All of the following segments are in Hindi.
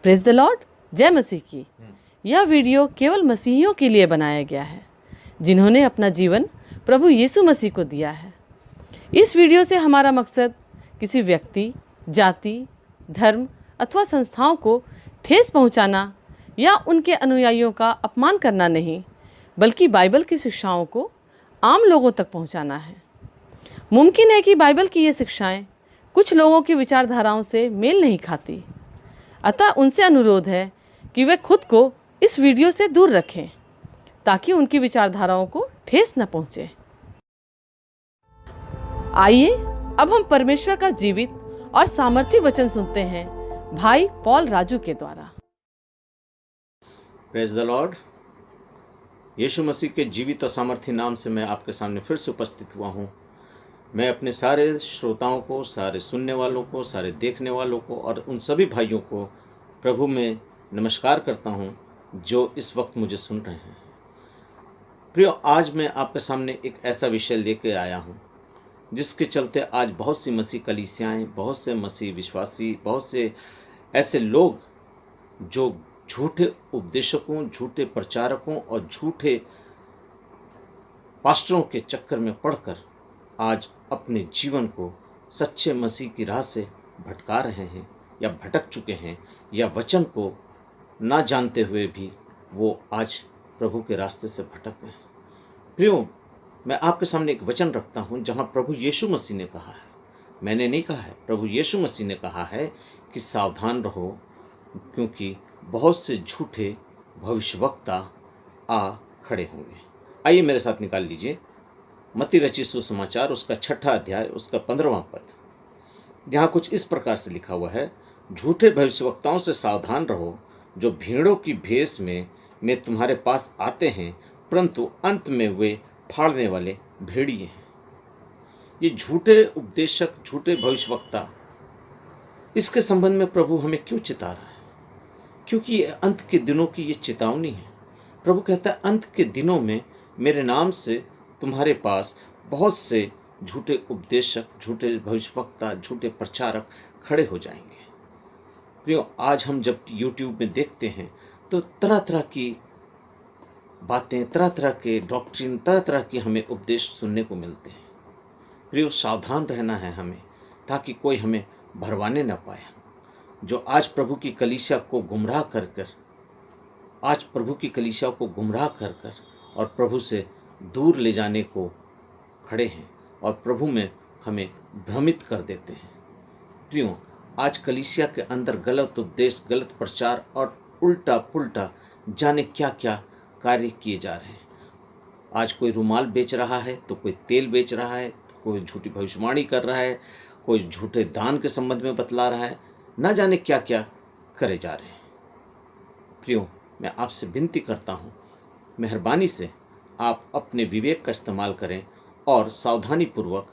प्रेज द लॉर्ड, जय मसीह की। यह वीडियो केवल मसीहियों के लिए बनाया गया है जिन्होंने अपना जीवन प्रभु यीशु मसीह को दिया है। इस वीडियो से हमारा मकसद किसी व्यक्ति, जाति, धर्म अथवा संस्थाओं को ठेस पहुंचाना या उनके अनुयायियों का अपमान करना नहीं, बल्कि बाइबल की शिक्षाओं को आम लोगों तक पहुंचाना है। मुमकिन है कि बाइबल की ये शिक्षाएं कुछ लोगों की विचारधाराओं से मेल नहीं खाती, अतः उनसे अनुरोध है कि वे खुद को इस वीडियो से दूर रखें ताकि उनकी विचारधाराओं को ठेस न पहुंचे। आइए अब हम परमेश्वर का जीवित और सामर्थी वचन सुनते हैं भाई पॉल राजू के द्वारा। Praise the lord. Yeshu Masih के जीवित और सामर्थी नाम से मैं आपके सामने फिर से उपस्थित हुआ हूँ। मैं अपने सारे श्रोताओं को, सारे सुनने वालों को, सारे देखने वालों को और उन सभी भाइयों को प्रभु में नमस्कार करता हूँ जो इस वक्त मुझे सुन रहे हैं। प्रियो, आज मैं आपके सामने एक ऐसा विषय लेके आया हूँ जिसके चलते आज बहुत सी मसीह कलीसियाएँ, बहुत से मसीह विश्वासी, बहुत से ऐसे लोग जो झूठे उपदेशकों, झूठे प्रचारकों और झूठे पास्टरों के चक्कर में पड़कर आज अपने जीवन को सच्चे मसीह की राह से भटका रहे हैं या भटक चुके हैं, या वचन को ना जानते हुए भी वो आज प्रभु के रास्ते से भटक गए। प्रियो, मैं आपके सामने एक वचन रखता हूँ जहाँ प्रभु यीशु मसीह ने कहा है, मैंने नहीं कहा है, प्रभु यीशु मसीह ने कहा है कि सावधान रहो क्योंकि बहुत से झूठे भविष्यवक्ता आ खड़े होंगे। आइए मेरे साथ निकाल लीजिए मत्ती रचित सुसमाचार, उसका 6ठा अध्याय, उसका 15वां पद, जहाँ कुछ इस प्रकार से लिखा हुआ है, झूठे भविष्यवक्ताओं से सावधान रहो जो भीड़ों की भेष में तुम्हारे पास आते हैं, परंतु अंत में वे फाड़ने वाले भेड़िए हैं। ये झूठे उपदेशक, झूठे भविष्यवक्ता, इसके संबंध में प्रभु हमें क्यों चिता रहा है? क्योंकि ये अंत के दिनों की ये चेतावनी है। प्रभु कहता है अंत के दिनों में मेरे नाम से तुम्हारे पास बहुत से झूठे उपदेशक, झूठे भविष्यवक्ता, झूठे प्रचारक खड़े हो जाएंगे। प्रियो, आज हम जब YouTube में देखते हैं तो तरह तरह की बातें, तरह तरह के डॉक्ट्रिन, तरह तरह के हमें उपदेश सुनने को मिलते हैं। प्रियो, सावधान रहना है हमें ताकि कोई हमें भरवाने न पाए। जो आज प्रभु की कलीसिया को गुमराह कर कर, आज प्रभु की कलीसिया को गुमराह कर कर और प्रभु से दूर ले जाने को खड़े हैं और प्रभु में हमें भ्रमित कर देते हैं। प्रियो, आज कलीसिया के अंदर गलत उपदेश, गलत प्रचार और उल्टा पुल्टा जाने क्या क्या कार्य किए जा रहे हैं। आज कोई रुमाल बेच रहा है तो कोई तेल बेच रहा है, कोई झूठी भविष्यवाणी कर रहा है, कोई झूठे दान के संबंध में बतला रहा है, ना जाने क्या क्या करे जा रहे हैं। प्रियो, मैं आपसे विनती करता हूँ, मेहरबानी से आप अपने विवेक का इस्तेमाल करें और सावधानी पूर्वक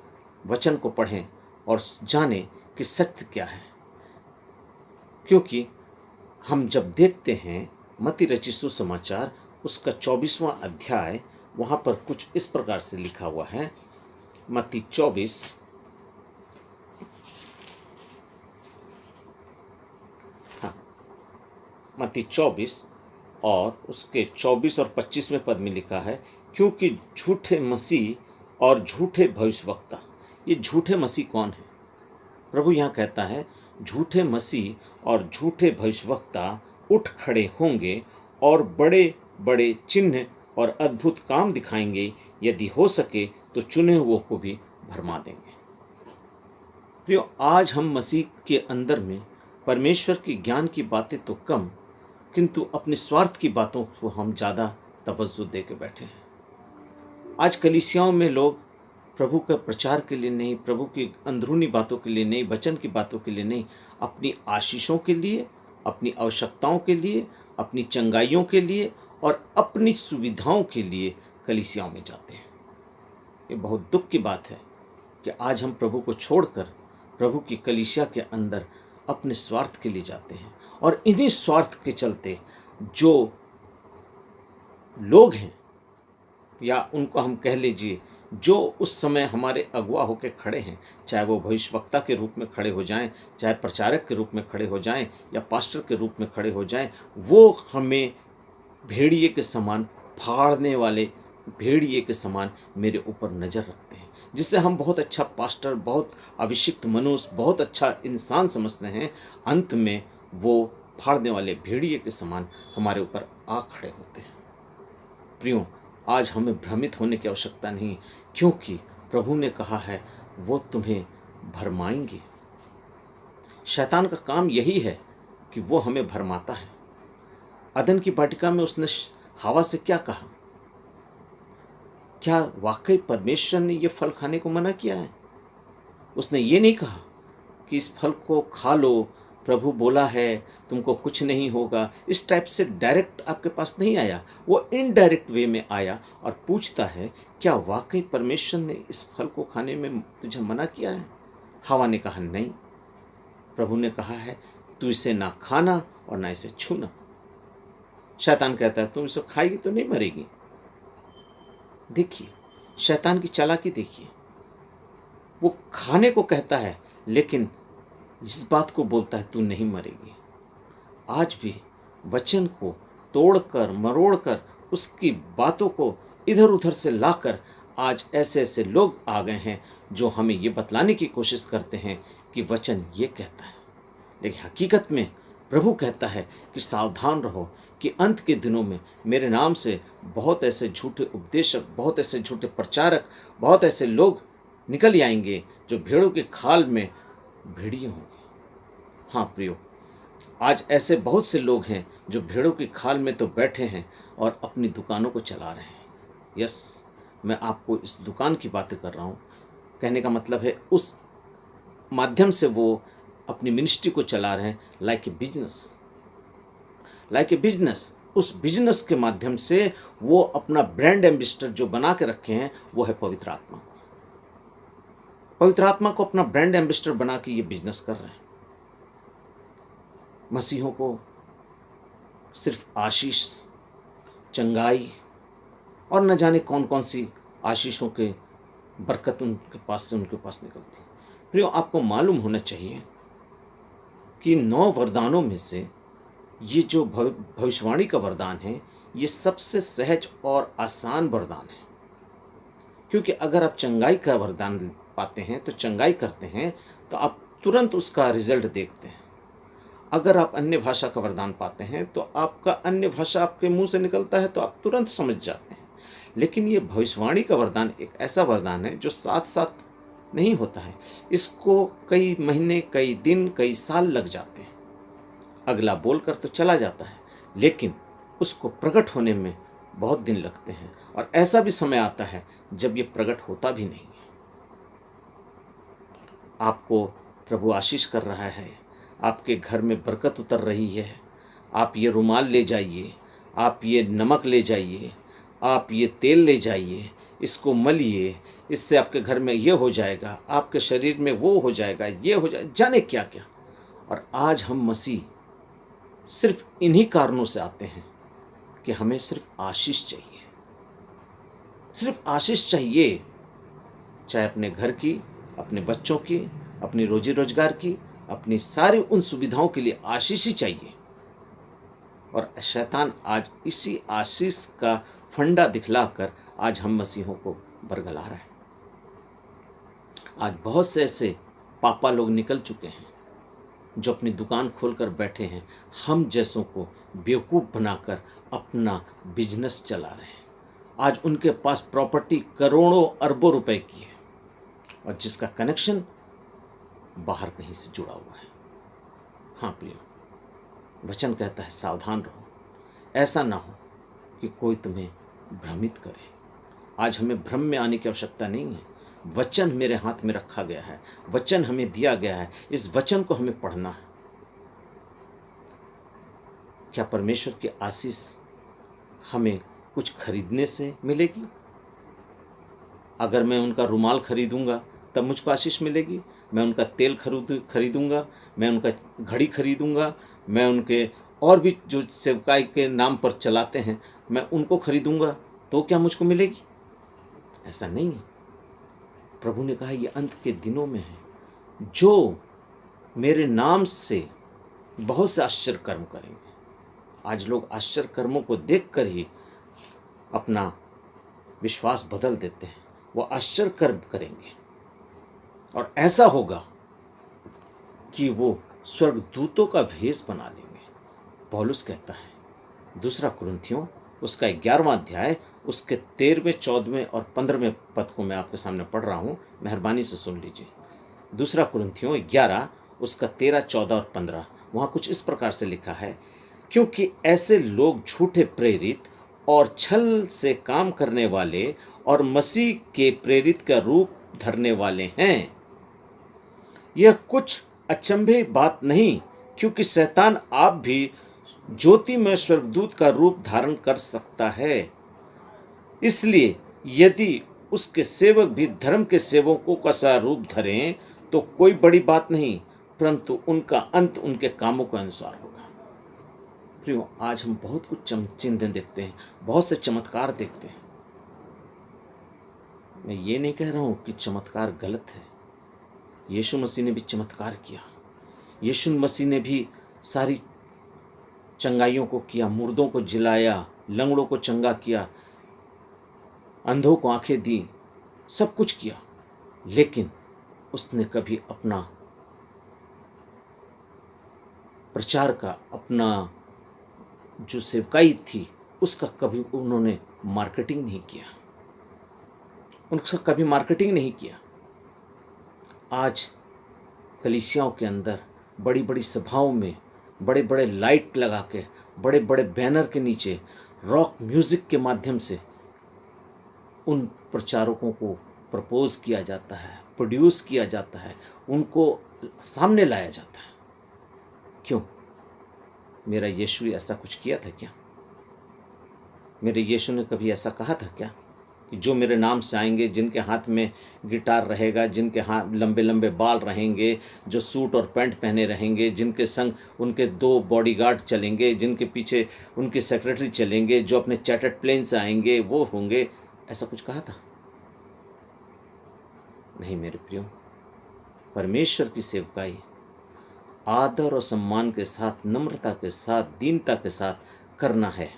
वचन को पढ़ें और जानें कि सत्य क्या है। क्योंकि हम जब देखते हैं मत्ती रचित सुसमाचार, उसका 24वां अध्याय, वहाँ पर कुछ इस प्रकार से लिखा हुआ है। मत्ती 24 और उसके 24 और 25वें पद में लिखा है, क्योंकि झूठे मसीह और झूठे भविष्यवक्ता। ये झूठे मसीह कौन है? प्रभु यहाँ कहता है झूठे मसीह और झूठे भविष्यवक्ता उठ खड़े होंगे और बड़े बड़े चिन्ह और अद्भुत काम दिखाएंगे, यदि हो सके तो चुने हुओं को भी भरमा देंगे। प्रियो, आज हम मसीह के अंदर में परमेश्वर की ज्ञान की बातें तो कम, किंतु अपने स्वार्थ की बातों को हम ज़्यादा तवज्जो दे के बैठे हैं। आज कलीसियाओं में लोग प्रभु का प्रचार के लिए नहीं, प्रभु की अंदरूनी बातों के लिए नहीं, वचन की बातों के लिए नहीं, अपनी आशीषों के लिए, अपनी आवश्यकताओं के लिए, अपनी चंगाइयों के लिए और अपनी सुविधाओं के लिए कलीसियाओं में जाते हैं। ये बहुत दुख की बात है कि आज हम प्रभु को छोड़कर प्रभु की कलीसिया के अंदर अपने स्वार्थ के लिए जाते हैं, और इन्हीं स्वार्थ के चलते जो लोग हैं, या उनको हम कह लीजिए जो उस समय हमारे अगुवा होकर खड़े हैं, चाहे वो भविष्यवक्ता के रूप में खड़े हो जाएं, चाहे प्रचारक के रूप में खड़े हो जाएं या पास्टर के रूप में खड़े हो जाएं, वो हमें भेड़िए के समान, फाड़ने वाले भेड़िए के समान मेरे ऊपर नज़र रखते हैं, जिससे हम बहुत अच्छा पास्टर, बहुत अभिषिक्त मनुष्य, बहुत अच्छा इंसान समझते हैं। अंत में वो फाड़ने वाले भेड़िए के समान हमारे ऊपर आ खड़े होते हैं। प्रियो, आज हमें भ्रमित होने की आवश्यकता नहीं, क्योंकि प्रभु ने कहा है वो तुम्हें भरमाएंगे। शैतान का काम यही है कि वो हमें भरमाता है। अदन की वाटिका में उसने हवा से क्या कहा? क्या वाकई परमेश्वर ने ये फल खाने को मना किया है? उसने ये नहीं कहा कि इस फल को खा लो, प्रभु बोला है तुमको कुछ नहीं होगा। इस टाइप से डायरेक्ट आपके पास नहीं आया, वो इनडायरेक्ट वे में आया और पूछता है क्या वाकई परमेश्वर ने इस फल को खाने में तुझे मना किया है? हवा ने कहा नहीं। प्रभु ने कहा है तू इसे ना खाना और ना इसे छूना। शैतान कहता है तुम इसे खाएगी तो नहीं मरेगी। देखिए शैतान की चालाकी देखिए, वो खाने को कहता है लेकिन इस बात को बोलता है तू नहीं मरेगी। आज भी वचन को तोड़कर मरोड़कर उसकी बातों को इधर उधर से लाकर आज ऐसे ऐसे लोग आ गए हैं जो हमें ये बतलाने की कोशिश करते हैं कि वचन ये कहता है, लेकिन हकीकत में प्रभु कहता है कि सावधान रहो कि अंत के दिनों में मेरे नाम से बहुत ऐसे झूठे उपदेशक, बहुत ऐसे झूठे प्रचारक, बहुत ऐसे लोग निकल आएंगे जो भेड़ों के खाल में भेड़िए होंगे। हाँ प्रियो, आज ऐसे बहुत से लोग हैं जो भेड़ों की खाल में तो बैठे हैं और अपनी दुकानों को चला रहे हैं। यस, मैं आपको इस दुकान की बातें कर रहा हूँ। कहने का मतलब है उस माध्यम से वो अपनी मिनिस्ट्री को चला रहे हैं, लाइक ए बिजनेस। उस बिजनेस के माध्यम से वो अपना ब्रांड एम्बेसडर जो बना के रखे हैं वो है पवित्र आत्मा। पवित्र आत्मा को अपना ब्रांड एम्बेसडर बना के ये बिजनेस कर रहे हैं। मसीहों को सिर्फ आशीष, चंगाई और न जाने कौन कौन सी आशीषों के बरकत उनके पास निकलती है। प्रियो, आपको मालूम होना चाहिए कि 9 वरदानों में से ये जो भविष्यवाणी का वरदान है ये सबसे सहज और आसान वरदान है, क्योंकि अगर आप चंगाई का वरदान पाते हैं तो चंगाई करते हैं तो आप तुरंत उसका रिजल्ट देखते हैं। अगर आप अन्य भाषा का वरदान पाते हैं तो आपका अन्य भाषा आपके मुंह से निकलता है तो आप तुरंत समझ जाते हैं। लेकिन ये भविष्यवाणी का वरदान एक ऐसा वरदान है जो साथ साथ नहीं होता है, इसको कई महीने, कई दिन, कई साल लग जाते हैं। अगला बोलकर तो चला जाता है लेकिन उसको प्रकट होने में बहुत दिन लगते हैं, और ऐसा भी समय आता है जब ये प्रकट होता भी नहीं है। आपको प्रभु आशीष कर रहा है, आपके घर में बरकत उतर रही है। आप ये रुमाल ले जाइए, आप ये नमक ले जाइए, आप ये तेल ले जाइए, इसको मलिए, इससे आपके घर में ये हो जाएगा, आपके शरीर में वो हो जाएगा, ये हो जाए, जाने क्या क्या। और आज हम मसीह सिर्फ इन्हीं कारणों से आते हैं कि हमें सिर्फ आशीष चाहिए, सिर्फ आशीष चाहिए, चाहे अपने घर की, अपने बच्चों की, अपनी रोजी रोजगार की, अपनी सारी उन सुविधाओं के लिए आशीष ही चाहिए। और शैतान आज इसी आशीष का फंडा दिखलाकर आज हम मसीहों को बरगला रहा है। आज बहुत से ऐसे पापा लोग निकल चुके हैं जो अपनी दुकान खोलकर बैठे हैं, हम जैसों को बेवकूफ़ बनाकर अपना बिजनेस चला रहे हैं। आज उनके पास प्रॉपर्टी करोड़ों अरबों रुपए की है और जिसका कनेक्शन बाहर कहीं से जुड़ा हुआ है। हाँ प्रियो, वचन कहता है सावधान रहो, ऐसा ना हो कि कोई तुम्हें भ्रमित करे। आज हमें भ्रम में आने की आवश्यकता नहीं है। वचन मेरे हाथ में रखा गया है, वचन हमें दिया गया है, इस वचन को हमें पढ़ना है। क्या परमेश्वर की आशीष हमें कुछ खरीदने से मिलेगी? अगर मैं उनका रुमाल खरीदूंगा तब मुझको आशीष मिलेगी? मैं उनका तेल खरीदूंगा, मैं उनका घड़ी खरीदूंगा, मैं उनके और भी जो सेवकाई के नाम पर चलाते हैं मैं उनको खरीदूंगा तो क्या मुझको मिलेगी? ऐसा नहीं है। प्रभु ने कहा ये अंत के दिनों में है, जो मेरे नाम से बहुत से आश्चर्य कर्म करेंगे। आज लोग आश्चर्य कर्मों को देखकर ही अपना विश्वास बदल देते हैं। वो आश्चर्य कर्म करेंगे और ऐसा होगा कि वो स्वर्गदूतों का भेष बना लेंगे। पौलुस कहता है दूसरा कुरिन्थियों उसका 11वां अध्याय उसके 13वें, 14वें और 15वें पद को मैं आपके सामने पढ़ रहा हूँ, मेहरबानी से सुन लीजिए। दूसरा कुरिन्थियों 11 उसका 13, 14 और 15, वहाँ कुछ इस प्रकार से लिखा है, क्योंकि ऐसे लोग झूठे प्रेरित और छल से काम करने वाले और मसीह के प्रेरित का रूप धरने वाले हैं। यह कुछ अचंभे बात नहीं, क्योंकि शैतान आप भी ज्योति में स्वर्गदूत का रूप धारण कर सकता है। इसलिए यदि उसके सेवक भी धर्म के सेवकों का सा रूप धरें तो कोई बड़ी बात नहीं, परंतु उनका अंत उनके कामों के अनुसार होगा। प्रियो, आज हम बहुत कुछ चिन्ह देखते हैं, बहुत से चमत्कार देखते हैं। मैं ये नहीं कह रहा हूँ कि चमत्कार गलत है। यीशु मसीह ने भी चमत्कार किया। यीशु मसीह ने भी सारी चंगाइयों को किया, मुर्दों को जिलाया, लंगड़ों को चंगा किया, अंधों को आंखें दी, सब कुछ किया। लेकिन उसने कभी अपना प्रचार का, अपना जो सेवकाई थी उसका कभी उन्होंने मार्केटिंग नहीं किया, उनका कभी मार्केटिंग नहीं किया। आज कलीसियाओं के अंदर बड़ी बड़ी सभाओं में बड़े बड़े लाइट लगा के, बड़े बड़े बैनर के नीचे रॉक म्यूज़िक के माध्यम से उन प्रचारकों को प्रपोज किया जाता है, प्रोड्यूस किया जाता है, उनको सामने लाया जाता है। क्यों? मेरा यीशु ऐसा कुछ किया था क्या? मेरे यीशु ने कभी ऐसा कहा था क्या कि जो मेरे नाम से आएंगे, जिनके हाथ में गिटार रहेगा, जिनके हाथ लंबे लंबे बाल रहेंगे, जो सूट और पैंट पहने रहेंगे, जिनके संग उनके 2 बॉडीगार्ड चलेंगे, जिनके पीछे उनके सेक्रेटरी चलेंगे, जो अपने चार्टर्ड प्लेन से आएंगे वो होंगे, ऐसा कुछ कहा था? नहीं मेरे प्रियो, परमेश्वर की सेवकाई आदर और सम्मान के साथ, नम्रता के साथ, दीनता के साथ करना है,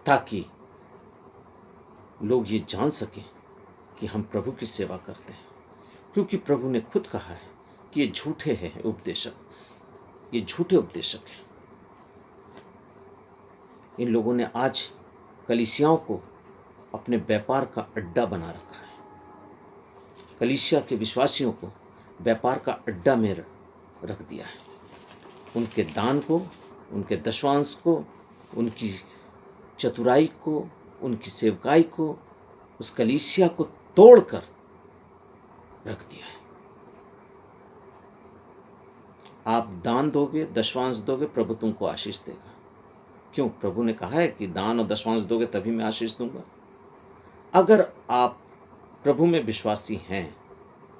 ताकि लोग ये जान सकें कि हम प्रभु की सेवा करते हैं। क्योंकि प्रभु ने खुद कहा है कि ये झूठे हैं उपदेशक, ये झूठे उपदेशक हैं। इन लोगों ने आज कलीसियाओं को अपने व्यापार का अड्डा बना रखा है। कलीसिया के विश्वासियों को व्यापार का अड्डा में रख दिया है। उनके दान को, उनके दशवांश को, उनकी चतुराई को, उनकी सेवकाई को, उस कलीसिया को तोड़कर रख दिया है। आप दान दोगे, दशवांश दोगे, प्रभु तुमको आशीष देगा। क्यों? प्रभु ने कहा है कि दान और दशवांश दोगे तभी मैं आशीष दूंगा। अगर आप प्रभु में विश्वासी हैं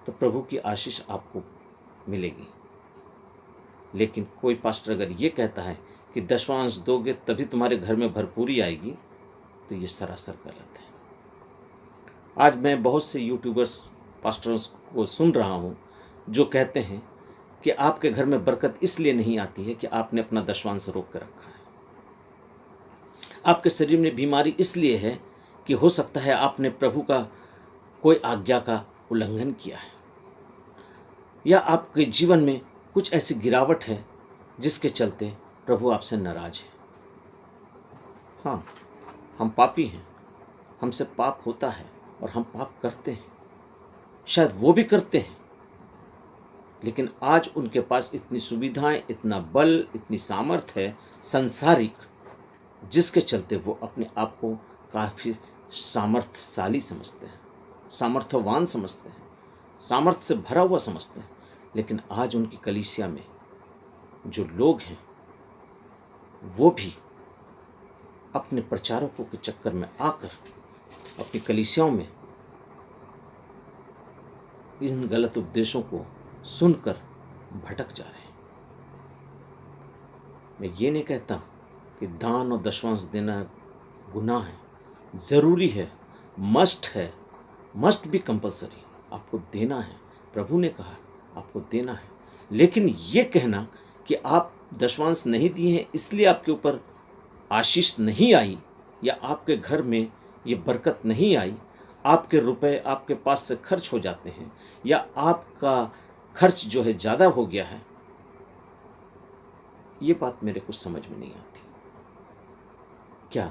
तो प्रभु की आशीष आपको मिलेगी। लेकिन कोई पास्टर अगर ये कहता है कि दशवांश दोगे तभी तुम्हारे घर में भरपूरी आएगी, तो ये सरासर गलत है। आज मैं बहुत से यूट्यूबर्स, पास्टर्स को सुन रहा हूँ जो कहते हैं कि आपके घर में बरकत इसलिए नहीं आती है कि आपने अपना दशवांश रोक कर रखा है। आपके शरीर में बीमारी इसलिए है कि हो सकता है आपने प्रभु का कोई आज्ञा का उल्लंघन किया है, या आपके जीवन में कुछ ऐसी गिरावट है जिसके चलते प्रभु आपसे नाराज है। हाँ, हम पापी हैं, हमसे पाप होता है और हम पाप करते हैं, शायद वो भी करते हैं, लेकिन आज उनके पास इतनी सुविधाएं, इतना बल, इतनी सामर्थ्य है सांसारिक, जिसके चलते वो अपने आप को काफ़ी सामर्थ्यशाली समझते हैं, सामर्थ्यवान समझते हैं, सामर्थ्य से भरा हुआ समझते हैं। लेकिन आज उनकी कलीसिया में जो लोग हैं वो भी अपने प्रचारकों के चक्कर में आकर अपनी कलीसियाओं में इन गलत उपदेशों को सुनकर भटक जा रहे हैं। मैं ये नहीं कहता कि दान और दशवांश देना गुनाह है, ज़रूरी है, मस्ट है, मस्ट भी कंपलसरी। आपको देना है। प्रभु ने कहा आपको देना है। लेकिन ये कहना कि आप दशमांश नहीं दिए हैं इसलिए आपके ऊपर आशीष नहीं आई, या आपके घर में ये बरकत नहीं आई, आपके रुपए आपके पास से खर्च हो जाते हैं, या आपका खर्च जो है ज़्यादा हो गया है, ये बात मेरे को समझ में नहीं आती। क्या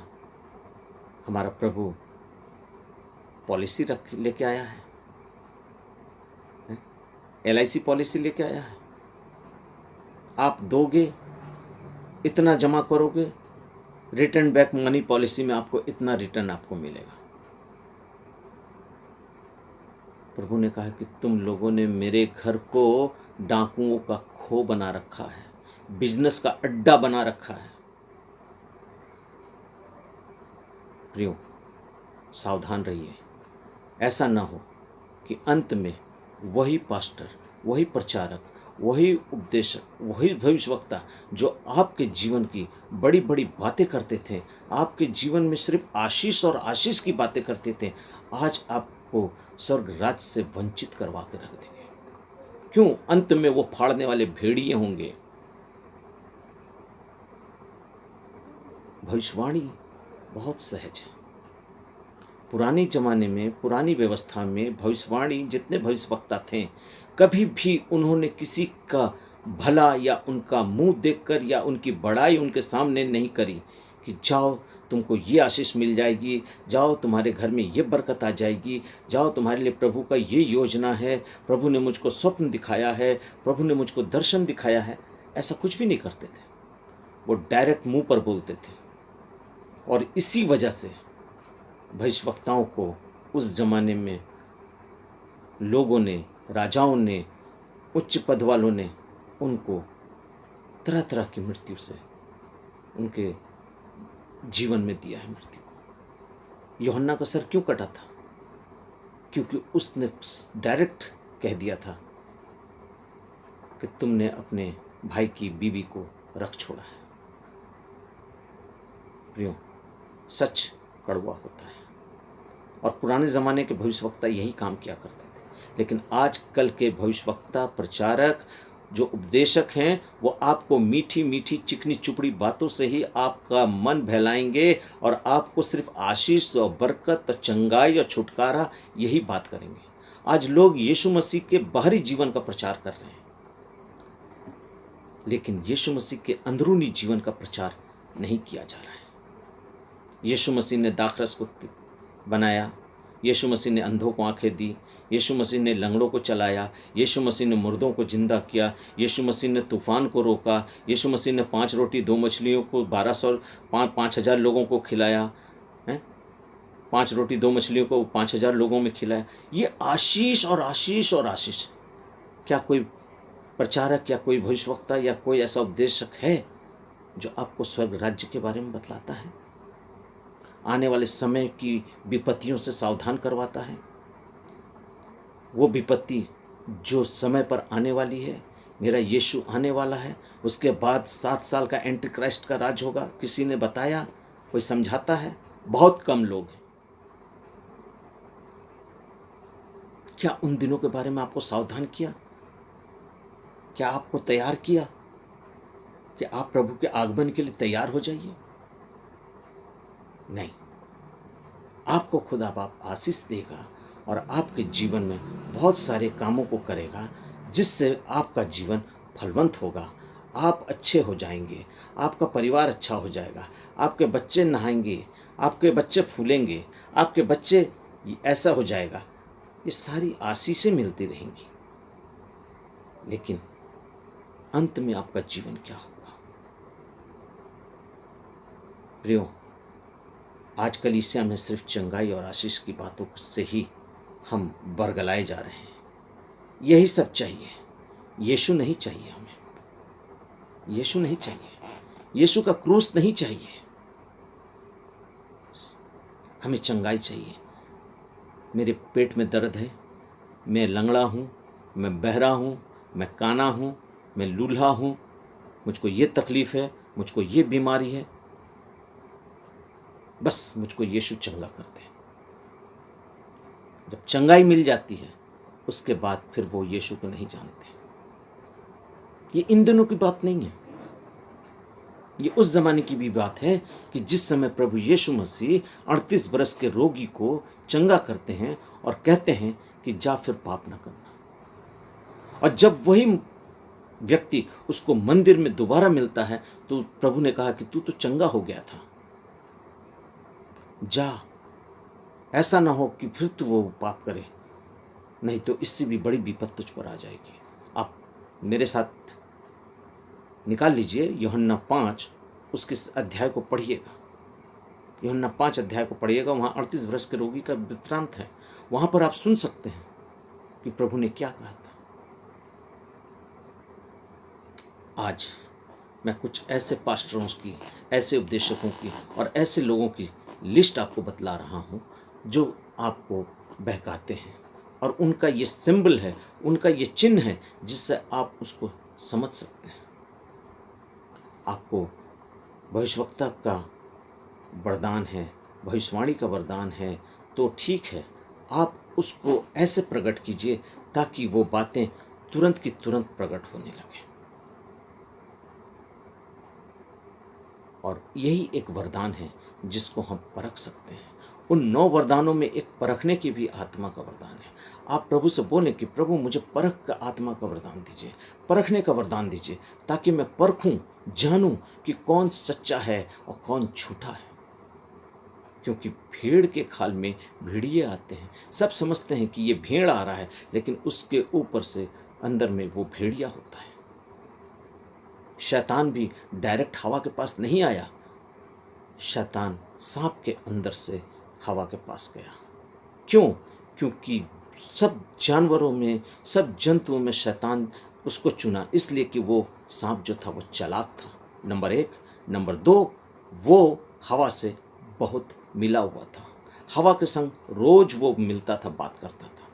हमारा प्रभु पॉलिसी रख लेके आया है? LIC पॉलिसी लेके आया है? आप दोगे इतना जमा करोगे, रिटर्न बैक मनी पॉलिसी में आपको इतना रिटर्न आपको मिलेगा। प्रभु ने कहा कि तुम लोगों ने मेरे घर को डाकुओं का खो बना रखा है, बिजनेस का अड्डा बना रखा है। प्रियो, सावधान रहिए, ऐसा ना हो कि अंत में वही पास्टर, वही प्रचारक, वही उपदेशक, वही भविष्यवक्ता जो आपके जीवन की बड़ी बड़ी बातें करते थे, आपके जीवन में सिर्फ आशीष और आशीष की बातें करते थे, आज आपको स्वर्ग राज्य से वंचित करवा के रख देंगे। क्यों? अंत में वो फाड़ने वाले भेड़िए होंगे। भविष्यवाणी बहुत सहज है। पुराने ज़माने में, पुरानी व्यवस्था में भविष्यवाणी जितने भविष्यवक्ता थे, कभी भी उन्होंने किसी का भला या उनका मुंह देखकर या उनकी बड़ाई उनके सामने नहीं करी कि जाओ तुमको ये आशीष मिल जाएगी, जाओ तुम्हारे घर में ये बरकत आ जाएगी, जाओ तुम्हारे लिए प्रभु का ये योजना है, प्रभु ने मुझको स्वप्न दिखाया है, प्रभु ने मुझको दर्शन दिखाया है। ऐसा कुछ भी नहीं करते थे। वो डायरेक्ट मुंह पर बोलते थे। और इसी वजह से भविष्यवक्ताओं को उस जमाने में लोगों ने, राजाओं ने, उच्च पद वालों ने उनको तरह तरह की मृत्यु से उनके जीवन में दिया है मृत्यु को। यूहन्ना का सर क्यों कटा था? क्योंकि उसने डायरेक्ट कह दिया था कि तुमने अपने भाई की बीवी को रख छोड़ा है। प्रियो, सच कड़वा होता है और पुराने ज़माने के भविष्यवक्ता यही काम किया करते थे। लेकिन आज कल के भविष्यवक्ता, प्रचारक, जो उपदेशक हैं, वो आपको मीठी मीठी चिकनी चुपड़ी बातों से ही आपका मन बहलाएंगे और आपको सिर्फ आशीष और बरकत और चंगाई और छुटकारा यही बात करेंगे। आज लोग यीशु मसीह के बाहरी जीवन का प्रचार कर रहे हैं, लेकिन यीशु मसीह के अंदरूनी जीवन का प्रचार नहीं किया जा रहा है। यीशु मसीह ने दाखरस को बनाया, यीशु मसीह ने अंधों को आंखें दी, यीशु मसीह ने लंगड़ों को चलाया, यीशु मसीह ने मुर्दों को जिंदा किया, यीशु मसीह ने तूफान को रोका, यीशु मसीह ने 5 रोटी 2 मछलियों को 5,000 लोगों को खिलाया है। 5 रोटी 2 मछलियों को 5,000 लोगों में खिलाया। ये आशीष और आशीष और आशीष। क्या कोई प्रचारक या कोई भविष्यवक्ता या कोई ऐसा उपदेशक है जो आपको स्वर्ग राज्य के बारे में बतलाता है, आने वाले समय की विपत्तियों से सावधान करवाता है? वो विपत्ति जो समय पर आने वाली है, मेरा यीशु आने वाला है, उसके बाद 7 साल का एंटी क्राइस्ट का राज होगा, किसी ने बताया? कोई समझाता है? बहुत कम लोग हैं। क्या उन दिनों के बारे में आपको सावधान किया? क्या आपको तैयार किया कि आप प्रभु के आगमन के लिए तैयार हो जाइए? नहीं, आपको खुदा बाप आशीष देगा और आपके जीवन में बहुत सारे कामों को करेगा जिससे आपका जीवन फलवंत होगा। आप अच्छे हो जाएंगे, आपका परिवार अच्छा हो जाएगा, आपके बच्चे नहाएंगे, आपके बच्चे फूलेंगे, आपके बच्चे ऐसा हो जाएगा। ये सारी आशीषें मिलती रहेंगी, लेकिन अंत में आपका जीवन क्या होगा? प्रियो, आजकल ईसाया में सिर्फ चंगाई और आशीष की बातों से ही हम बरगलाए जा रहे हैं। यही सब चाहिए, यीशु नहीं चाहिए हमें। यीशु नहीं चाहिए, यीशु का क्रूस नहीं चाहिए, हमें चंगाई चाहिए। मेरे पेट में दर्द है, मैं लंगड़ा हूँ, मैं बहरा हूँ, मैं काना हूँ, मैं लूल्हा हूँ, मुझको ये तकलीफ़ है, मुझको ये बीमारी है, बस मुझको यीशु चंगा करते हैं। जब चंगाई मिल जाती है उसके बाद फिर वो यीशु को नहीं जानते। ये इन दिनों की बात नहीं है, ये उस ज़माने की भी बात है कि जिस समय प्रभु यीशु मसीह 38 बरस के रोगी को चंगा करते हैं और कहते हैं कि जा फिर पाप न करना। और जब वही व्यक्ति उसको मंदिर में दोबारा मिलता है तो प्रभु ने कहा कि तू तो चंगा हो गया था, जा, ऐसा ना हो कि फिर तू वो पाप करे, नहीं तो इससे भी बड़ी विपत्ति तुझ पर आ जाएगी। आप मेरे साथ निकाल लीजिए यूहन्ना 5 उसके अध्याय को पढ़िएगा। यूहन्ना 5 अध्याय को पढ़िएगा, वहाँ 38 वर्ष के रोगी का वृत्तांत है। वहाँ पर आप सुन सकते हैं कि प्रभु ने क्या कहा था। आज मैं कुछ ऐसे पास्टरों की, ऐसे उपदेशकों की और ऐसे लोगों की लिस्ट आपको बतला रहा हूँ जो आपको बहकाते हैं, और उनका ये सिंबल है, उनका ये चिन्ह है जिससे आप उसको समझ सकते हैं। आपको भविष्यवक्ता का वरदान है, भविष्यवाणी का वरदान है, तो ठीक है, आप उसको ऐसे प्रकट कीजिए ताकि वो बातें तुरंत की तुरंत प्रकट होने लगे। और यही एक वरदान है जिसको हम परख सकते हैं। उन 9 वरदानों में एक परखने की भी आत्मा का वरदान है। आप प्रभु से बोले कि प्रभु मुझे परख का आत्मा का वरदान दीजिए, परखने का वरदान दीजिए, ताकि मैं परखूं, जानूं कि कौन सच्चा है और कौन झूठा है। क्योंकि भेड़ के खाल में भेड़िए आते हैं। सब समझते हैं कि ये भेड़ आ रहा है, लेकिन उसके ऊपर से अंदर में वो भेड़िया होता है। शैतान भी डायरेक्ट हवा के पास नहीं आया, शैतान सांप के अंदर से हवा के पास गया। क्यों? क्योंकि सब जानवरों में, सब जंतुओं में शैतान उसको चुना, इसलिए कि वो सांप जो था वो चालाक था, नंबर 1। नंबर 2, वो हवा से बहुत मिला हुआ था, हवा के संग रोज वो मिलता था, बात करता था।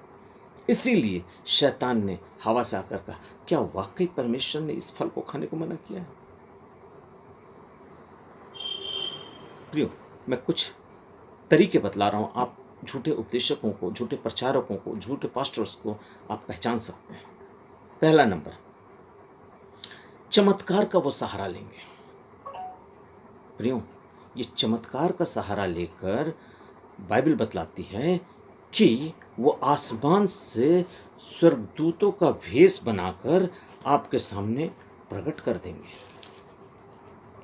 इसीलिए शैतान ने हवा से आकर कहा, क्या वाकई परमेश्वर ने इस फल को खाने को मना किया है? प्रियो, मैं कुछ तरीके बतला रहा हूं, आप झूठे उपदेशकों को, झूठे प्रचारकों को, झूठे पास्टर्स को आप पहचान सकते हैं। पहला नंबर, चमत्कार का वो सहारा लेंगे। प्रियो, ये चमत्कार का सहारा लेकर बाइबल बतलाती है कि वो आसमान से स्वर्गदूतों का भेष बनाकर आपके सामने प्रकट कर देंगे।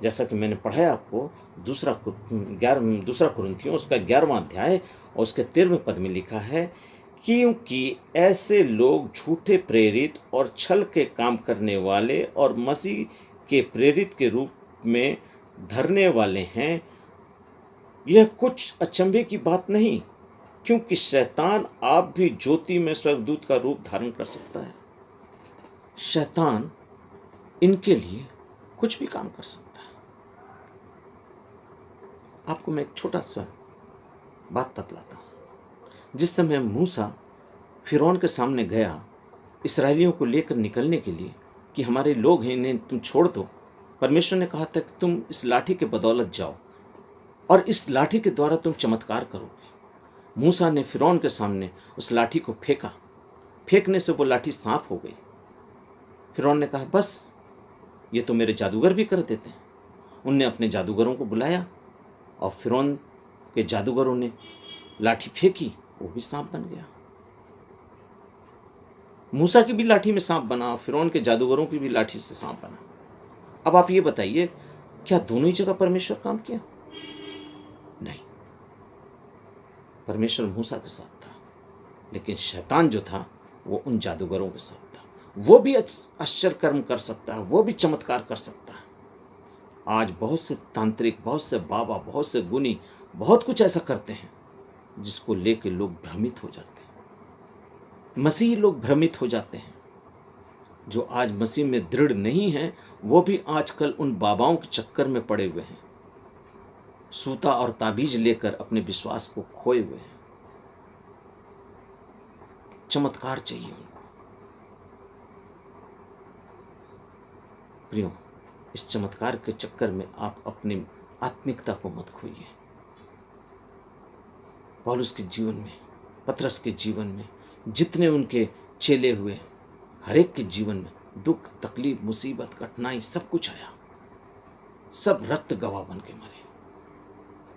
जैसा कि मैंने पढ़ाया आपको, दूसरा कुरिन्थियों उसका 11वां अध्याय और उसके 13वें पद में लिखा है, क्योंकि ऐसे लोग झूठे प्रेरित और छल के काम करने वाले और मसीह के प्रेरित के रूप में धरने वाले हैं। यह कुछ अचंभे की बात नहीं, क्योंकि शैतान आप भी ज्योति में स्वर्गदूत का रूप धारण कर सकता है। शैतान इनके लिए कुछ भी काम कर सकता है। आपको मैं एक छोटा सा बात बतलाता हूँ। जिस समय मूसा फिरौन के सामने गया इसराइलियों को लेकर निकलने के लिए कि हमारे लोग हैं, इन्हें तुम छोड़ दो, परमेश्वर ने कहा था कि तुम इस लाठी के बदौलत जाओ और इस लाठी के द्वारा तुम चमत्कार करोगे। मूसा ने फिरौन के सामने उस लाठी को फेंका, फेंकने से वो लाठी सांप हो गई। फिरौन ने कहा, बस ये तो मेरे जादूगर भी कर देते हैं। उनने अपने जादूगरों को बुलाया और फिरौन के जादूगरों ने लाठी फेंकी, वो भी सांप बन गया। मूसा की भी लाठी में सांप बना, फिरौन के जादूगरों की भी लाठी से सांप बना। अब आप ये बताइए, क्या दोनों ही जगह परमेश्वर काम किया? नहीं, परमेश्वर मूसा के साथ था, लेकिन शैतान जो था वो उन जादूगरों के साथ था। वो भी आश्चर्य कर्म कर सकता है, वो भी चमत्कार कर सकता है। आज बहुत से तांत्रिक, बहुत से बाबा, बहुत से गुनी बहुत कुछ ऐसा करते हैं जिसको लेके लोग भ्रमित हो जाते हैं। मसीही लोग भ्रमित हो जाते हैं। जो आज मसीह में दृढ़ नहीं है वो भी आजकल उन बाबाओं के चक्कर में पड़े हुए हैं, सूता और ताबीज लेकर अपने विश्वास को खोए हुए हैं। चमत्कार चाहिए उनको। प्रियो, इस चमत्कार के चक्कर में आप अपनी आत्मिकता को मत खोइए। पौलुस के जीवन में, पतरस के जीवन में जितने उनके चेले हुए, हर एक के जीवन में दुख, तकलीफ, मुसीबत, कठिनाई सब कुछ आया। सब रक्त गवाह बन के मरे,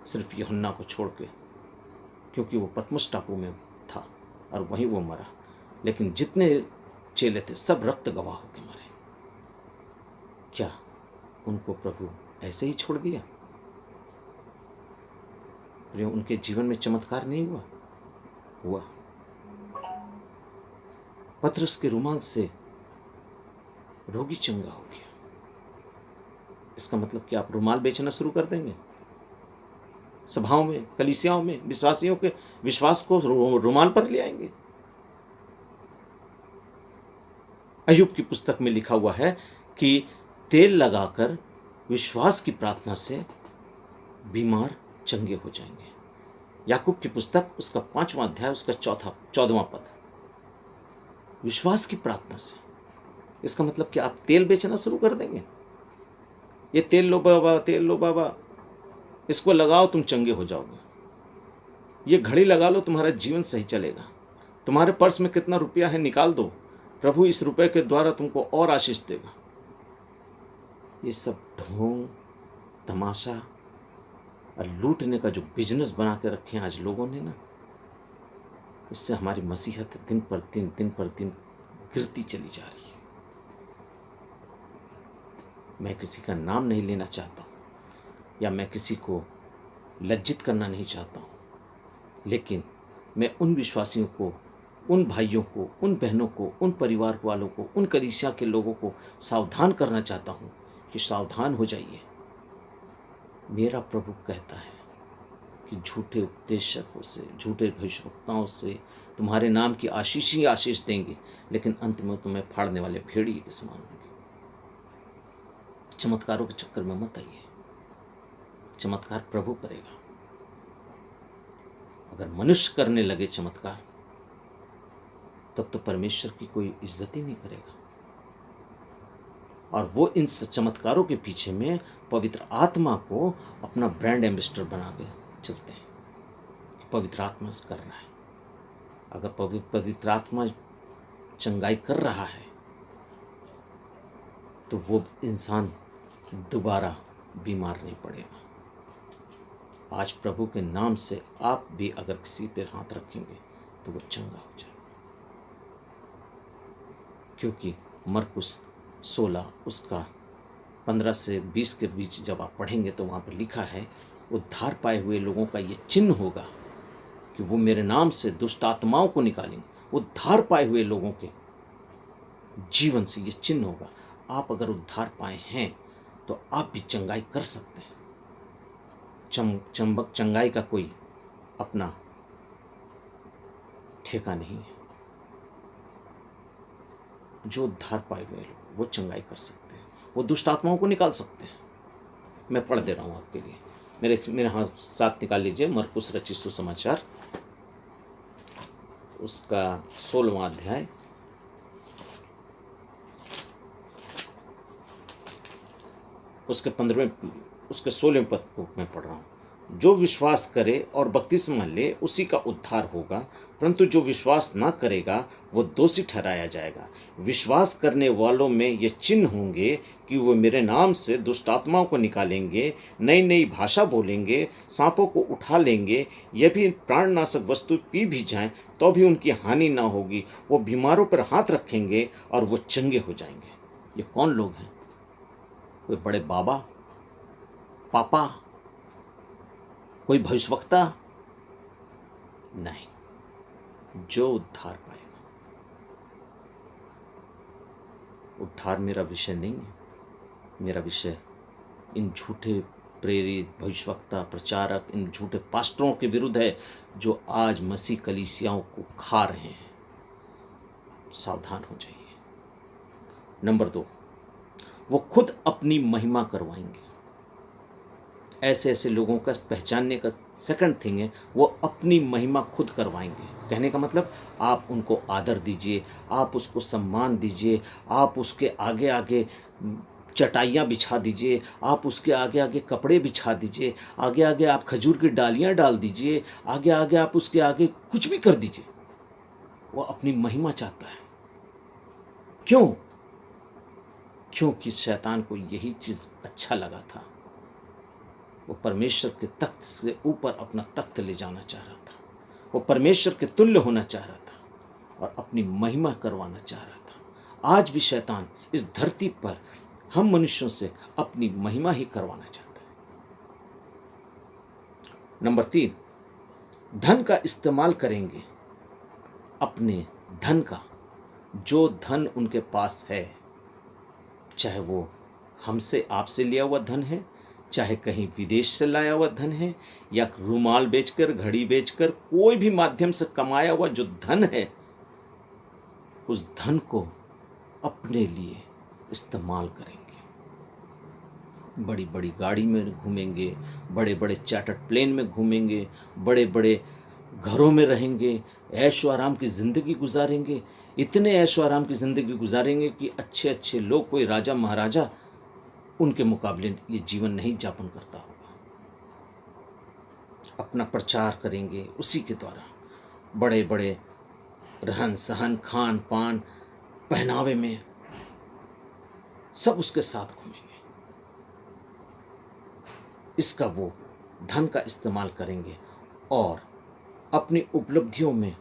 सिर्फ यूहन्ना को छोड़ के, क्योंकि वो पतमुस टापू में था और वहीं वो मरा। लेकिन जितने चेले थे सब रक्त गवाह होकर मरे। क्या उनको प्रभु ऐसे ही छोड़ दिया? प्रियो, उनके जीवन में चमत्कार नहीं हुआ? हुआ। पतरस के रुमाल से रोगी चंगा हो गया। इसका मतलब क्या आप रुमाल बेचना शुरू कर देंगे? सभाओं में, कलीसियाओं में विश्वासियों के विश्वास को रुमाल पर ले आएंगे? अय्यूब की पुस्तक में लिखा हुआ है कि तेल लगाकर विश्वास की प्रार्थना से बीमार चंगे हो जाएंगे। याकूब की पुस्तक उसका 5वां अध्याय उसका 14वां पद, विश्वास की प्रार्थना से। इसका मतलब कि आप तेल बेचना शुरू कर देंगे? ये तेल लो बाबा, तेल लो बाबा, इसको लगाओ तुम चंगे हो जाओगे। ये घड़ी लगा लो, तुम्हारा जीवन सही चलेगा। तुम्हारे पर्स में कितना रुपया है निकाल दो, प्रभु इस रुपए के द्वारा तुमको और आशीष देगा। ये सब ढोंग, तमाशा और लूटने का जो बिजनेस बना के रखे हैं आज लोगों ने ना, इससे हमारी मसीहत दिन पर दिन गिरती चली जा रही है। मैं किसी का नाम नहीं लेना चाहता हूँ या मैं किसी को लज्जित करना नहीं चाहता हूँ, लेकिन मैं उन विश्वासियों को, उन भाइयों को, उन बहनों को, उन परिवार वालों को, उन कलीसिया के लोगों को सावधान करना चाहता हूँ कि सावधान हो जाइए। मेरा प्रभु कहता है कि झूठे उपदेशकों से, झूठे भविष्यवक्ताओं से तुम्हारे नाम की आशीष ही आशीष देंगे, लेकिन अंत में तुम्हें फाड़ने वाले भेड़िए के समान होंगे। चमत्कारों के चक्कर में मत आइए। चमत्कार प्रभु करेगा। अगर मनुष्य करने लगे चमत्कार, तब तो परमेश्वर की कोई इज्जत ही नहीं करेगा। और वो इन चमत्कारों के पीछे में पवित्र आत्मा को अपना ब्रांड एम्बेसडर बना के चलते हैं। पवित्र आत्मा कर रहा है। अगर पवित्र आत्मा चंगाई कर रहा है तो वो इंसान दोबारा बीमार नहीं पड़ेगा। आज प्रभु के नाम से आप भी अगर किसी पर हाथ रखेंगे तो वो चंगा हो जाएगा। क्योंकि मरकुस 16 उसका 15 से 20 के बीच जब आप पढ़ेंगे तो वहाँ पर लिखा है, उद्धार पाए हुए लोगों का ये चिन्ह होगा कि वो मेरे नाम से दुष्ट आत्माओं को निकालेंगे। उद्धार पाए हुए लोगों के जीवन से ये चिन्ह होगा। आप अगर उद्धार पाए हैं तो आप भी चंगाई कर सकते हैं। चंगाई का कोई अपना ठेका नहीं है। जो उद्धार पाए हुए लोग वो चंगाई कर सकते हैं, वो दुष्ट आत्माओं को निकाल सकते हैं। मैं पढ़ दे रहा हूँ आपके लिए, मेरे हाथ साथ निकाल लीजिए। मरकुस रचित सुसमाचार उसका 16वां अध्याय उसके 16वें पद को मैं पढ़ रहा हूँ। जो विश्वास करे और बपतिस्मा ले उसी का उद्धार होगा, परंतु जो विश्वास ना करेगा वो दोषी ठहराया जाएगा। विश्वास करने वालों में ये चिन्ह होंगे कि वो मेरे नाम से दुष्ट आत्माओं को निकालेंगे, नई नई भाषा बोलेंगे, सांपों को उठा लेंगे, ये भी प्राणनाशक वस्तु पी भी जाएं तो भी उनकी हानि ना होगी। वो बीमारों पर हाथ रखेंगे और वो चंगे हो जाएंगे। ये कौन लोग हैं? कोई बड़े बाबा, पापा, कोई भविष्यवक्ता नहीं, जो उद्धार पाएगा। उद्धार मेरा विषय नहीं है। मेरा विषय इन झूठे प्रेरित भविष्यवक्ता, प्रचारक, इन झूठे पास्टरों के विरुद्ध है जो आज मसीह कलीसियाओं को खा रहे हैं। सावधान हो जाइए। नंबर 2, वो खुद अपनी महिमा करवाएंगे। ऐसे ऐसे लोगों का पहचानने का सेकंड थिंग है, वो अपनी महिमा खुद करवाएंगे। कहने का मतलब आप उनको आदर दीजिए, आप उसको सम्मान दीजिए, आप उसके आगे आगे चटाइयाँ बिछा दीजिए, आप उसके आगे आगे कपड़े बिछा दीजिए, आगे आगे आप खजूर की डालियाँ डाल दीजिए, आगे आगे आप उसके आगे कुछ भी कर दीजिए। वो अपनी महिमा चाहता है। क्यों? क्योंकि शैतान को यही चीज़ अच्छा लगा था। वो परमेश्वर के तख्त से ऊपर अपना तख्त ले जाना चाह रहा था। वो परमेश्वर के तुल्य होना चाह रहा था और अपनी महिमा करवाना चाह रहा था। आज भी शैतान इस धरती पर हम मनुष्यों से अपनी महिमा ही करवाना चाहता है। नंबर 3, धन का इस्तेमाल करेंगे, अपने धन का, जो धन उनके पास है, चाहे वो हमसे आपसे लिया हुआ धन है, चाहे कहीं विदेश से लाया हुआ धन है, या रुमाल बेचकर, घड़ी बेचकर, कोई भी माध्यम से कमाया हुआ जो धन है, उस धन को अपने लिए इस्तेमाल करेंगे। बड़ी बड़ी गाड़ी में घूमेंगे, बड़े बड़े चार्टर्ड प्लेन में घूमेंगे, बड़े बड़े घरों में रहेंगे, ऐशो आराम की ज़िंदगी गुजारेंगे। इतने ऐशो आराम की ज़िंदगी गुजारेंगे कि अच्छे अच्छे लोग, कोई राजा महाराजा, उनके मुकाबले ये जीवन नहीं यापन करता होगा। अपना प्रचार करेंगे उसी के द्वारा, बड़े बड़े रहन सहन, खान पान, पहनावे में सब उसके साथ घूमेंगे। इसका वो धन का इस्तेमाल करेंगे और अपनी उपलब्धियों में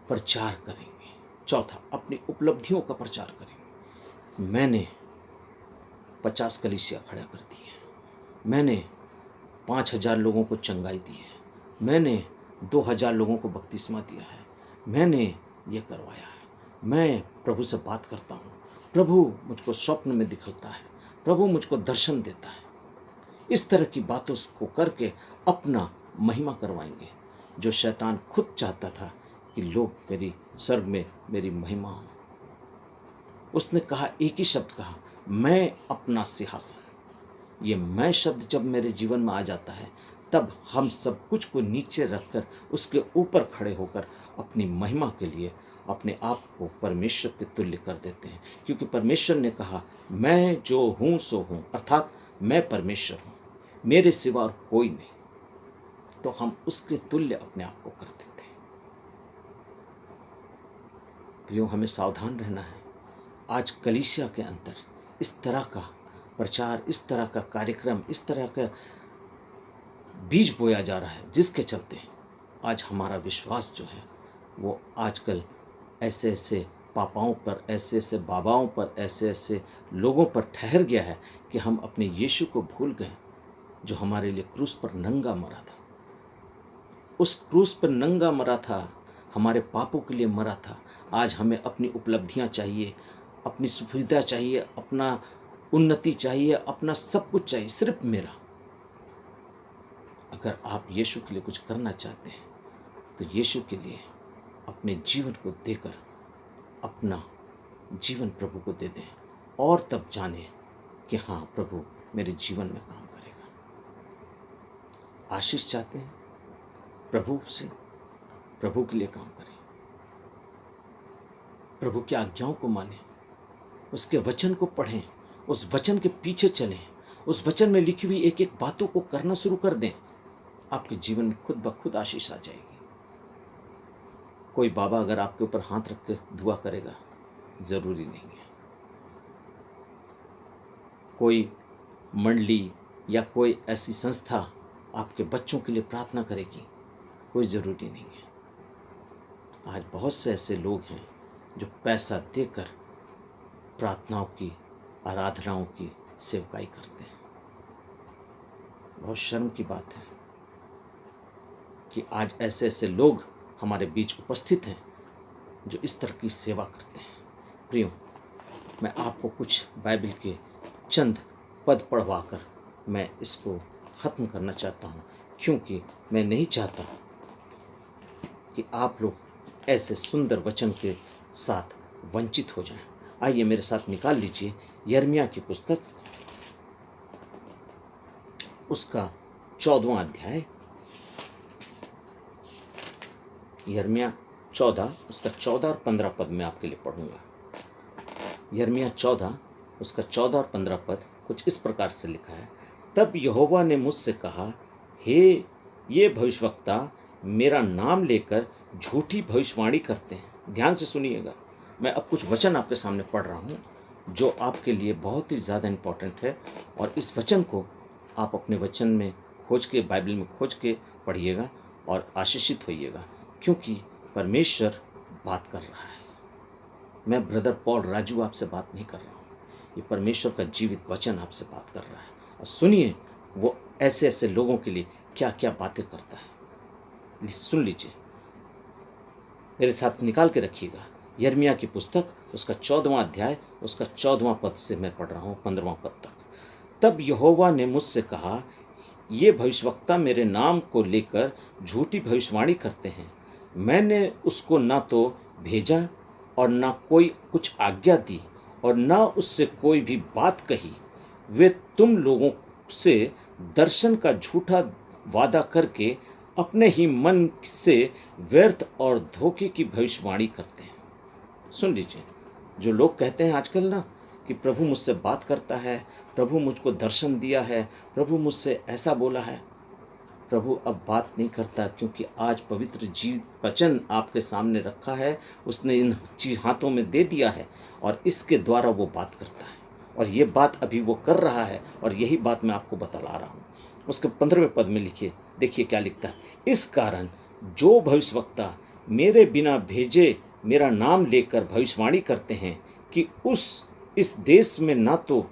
प्रचार करेंगे। चौथा, अपनी उपलब्धियों का प्रचार करेंगे। मैंने 50 कलीसिया खड़ा कर दी है, मैंने 5000 लोगों को चंगाई दी है, मैंने 2000 लोगों को बपतिस्मा दिया है, मैंने ये करवाया है, मैं प्रभु से बात करता हूँ, प्रभु मुझको स्वप्न में दिखलता है, प्रभु मुझको दर्शन देता है। इस तरह की बातों को करके अपना महिमा करवाएंगे, जो शैतान खुद चाहता था कि लोग मेरी स्वर्ग में मेरी महिमा हो। उसने कहा, एक ही शब्द कहा, मैं अपना सिंहासन। ये मैं शब्द जब मेरे जीवन में आ जाता है, तब हम सब कुछ को नीचे रखकर उसके ऊपर खड़े होकर अपनी महिमा के लिए अपने आप को परमेश्वर के तुल्य कर देते हैं। क्योंकि परमेश्वर ने कहा, मैं जो हूँ सो हूँ, अर्थात मैं परमेश्वर हूँ, मेरे सिवा और कोई नहीं। तो हम उसके तुल्य अपने आप को कर देते हैं। प्रियो, हमें सावधान रहना है। आज कलीसिया के अंदर इस तरह का प्रचार, इस तरह का कार्यक्रम, इस तरह का बीज बोया जा रहा है, जिसके चलते आज हमारा विश्वास जो है वो आजकल ऐसे ऐसे पापाओं पर, ऐसे ऐसे बाबाओं पर, ऐसे ऐसे लोगों पर ठहर गया है कि हम अपने यीशु को भूल गए, जो हमारे लिए क्रूस पर नंगा मरा था। उस क्रूस पर नंगा मरा था, हमारे पापों के लिए मरा था। आज हमें अपनी उपलब्धियां चाहिए, अपनी सुविधा चाहिए, अपना उन्नति चाहिए, अपना सब कुछ चाहिए, सिर्फ मेरा। अगर आप यीशु के लिए कुछ करना चाहते हैं तो यीशु के लिए अपने जीवन को देकर अपना जीवन प्रभु को दे दें, और तब जाने कि हाँ, प्रभु मेरे जीवन में काम करेगा। आशीष चाहते हैं प्रभु से, प्रभु के लिए काम करें, प्रभु की आज्ञाओं को मानें, उसके वचन को पढ़ें, उस वचन के पीछे चलें, उस वचन में लिखी हुई एक एक बातों को करना शुरू कर दें। आपके जीवन में खुद ब खुद आशीष आ जाएगी। कोई बाबा अगर आपके ऊपर हाथ रख के दुआ करेगा, ज़रूरी नहीं है। कोई मंडली या कोई ऐसी संस्था आपके बच्चों के लिए प्रार्थना करेगी, कोई ज़रूरी नहीं है। आज बहुत से ऐसे लोग हैं जो पैसा देकर प्रार्थनाओं की, आराधनाओं की सेवकाई करते हैं। बहुत शर्म की बात है कि आज ऐसे ऐसे लोग हमारे बीच उपस्थित हैं जो इस तरह की सेवा करते हैं। प्रियो, मैं आपको कुछ बाइबल के चंद पद पढ़वाकर मैं इसको ख़त्म करना चाहता हूँ, क्योंकि मैं नहीं चाहता कि आप लोग ऐसे सुंदर वचन के साथ वंचित हो जाएं। आइए मेरे साथ निकाल लीजिए यिर्मयाह की पुस्तक, उसका 14वां अध्याय। यिर्मयाह 14, उसका 14 और 15 पद मैं आपके लिए पढ़ूंगा। यिर्मयाह 14, उसका 14 और 15 पद कुछ इस प्रकार से लिखा है। तब यहोवा ने मुझसे कहा, हे ये भविष्यवक्ता मेरा नाम लेकर झूठी भविष्यवाणी करते हैं, ध्यान से सुनिएगा। मैं अब कुछ वचन आपके सामने पढ़ रहा हूँ जो आपके लिए बहुत ही ज़्यादा इम्पोर्टेंट है, और इस वचन को आप अपने वचन में खोज के, बाइबल में खोज के पढ़िएगा और आशीषित होइएगा, क्योंकि परमेश्वर बात कर रहा है। मैं ब्रदर पॉल राजू आपसे बात नहीं कर रहा हूँ, ये परमेश्वर का जीवित वचन आपसे बात कर रहा है। और सुनिए वो ऐसे ऐसे लोगों के लिए क्या क्या बातें करता है। सुन लीजिए, मेरे साथ निकाल के रखिएगा। यिर्मयाह की पुस्तक, उसका 14वां अध्याय, उसका 14वां पद से मैं पढ़ रहा हूँ 15वां पद तक। तब यहोवा ने मुझसे कहा, ये भविष्यवक्ता मेरे नाम को लेकर झूठी भविष्यवाणी करते हैं। मैंने उसको ना तो भेजा और ना कोई कुछ आज्ञा दी और ना उससे कोई भी बात कही। वे तुम लोगों से दर्शन का झूठा वादा करके अपने ही मन से व्यर्थ और धोखे की भविष्यवाणी करते हैं। सुन लीजिए, जो लोग कहते हैं आजकल ना कि प्रभु मुझसे बात करता है, प्रभु मुझको दर्शन दिया है, प्रभु मुझसे ऐसा बोला है। प्रभु अब बात नहीं करता, क्योंकि आज पवित्र जीवित वचन आपके सामने रखा है, उसने इन चीज़ हाथों में दे दिया है और इसके द्वारा वो बात करता है। और ये बात अभी वो कर रहा है, और यही बात मैं आपको बतला रहा हूँ। उसके 15वें पद में लिखिए, देखिए क्या लिखता है। इस कारण जो भविष्यवक्ता मेरे बिना भेजे मेरा नाम लेकर भविष्यवाणी करते हैं कि इस देश में ना तो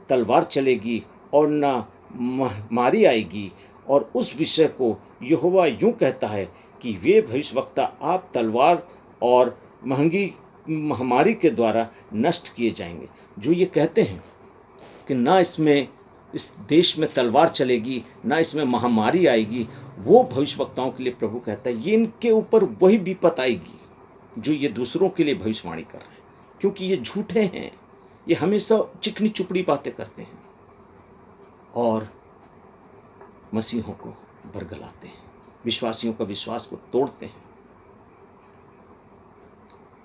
तलवार चलेगी और ना महामारी आएगी, और उस विषय को यहोवा यूं कहता है कि वे भविष्यवक्ता आप तलवार और महंगी महामारी के द्वारा नष्ट किए जाएंगे। जो ये कहते हैं कि ना इस देश में तलवार चलेगी, ना इसमें महामारी आएगी, वो भविष्यवक्ताओं के लिए प्रभु कहता है ये इनके ऊपर वही विपत आएगी जो ये दूसरों के लिए भविष्यवाणी कर रहे हैं, क्योंकि ये झूठे हैं। ये हमेशा चिकनी चुपड़ी बातें करते हैं और मसीहों को बरगलाते हैं, विश्वासियों का विश्वास को तोड़ते हैं।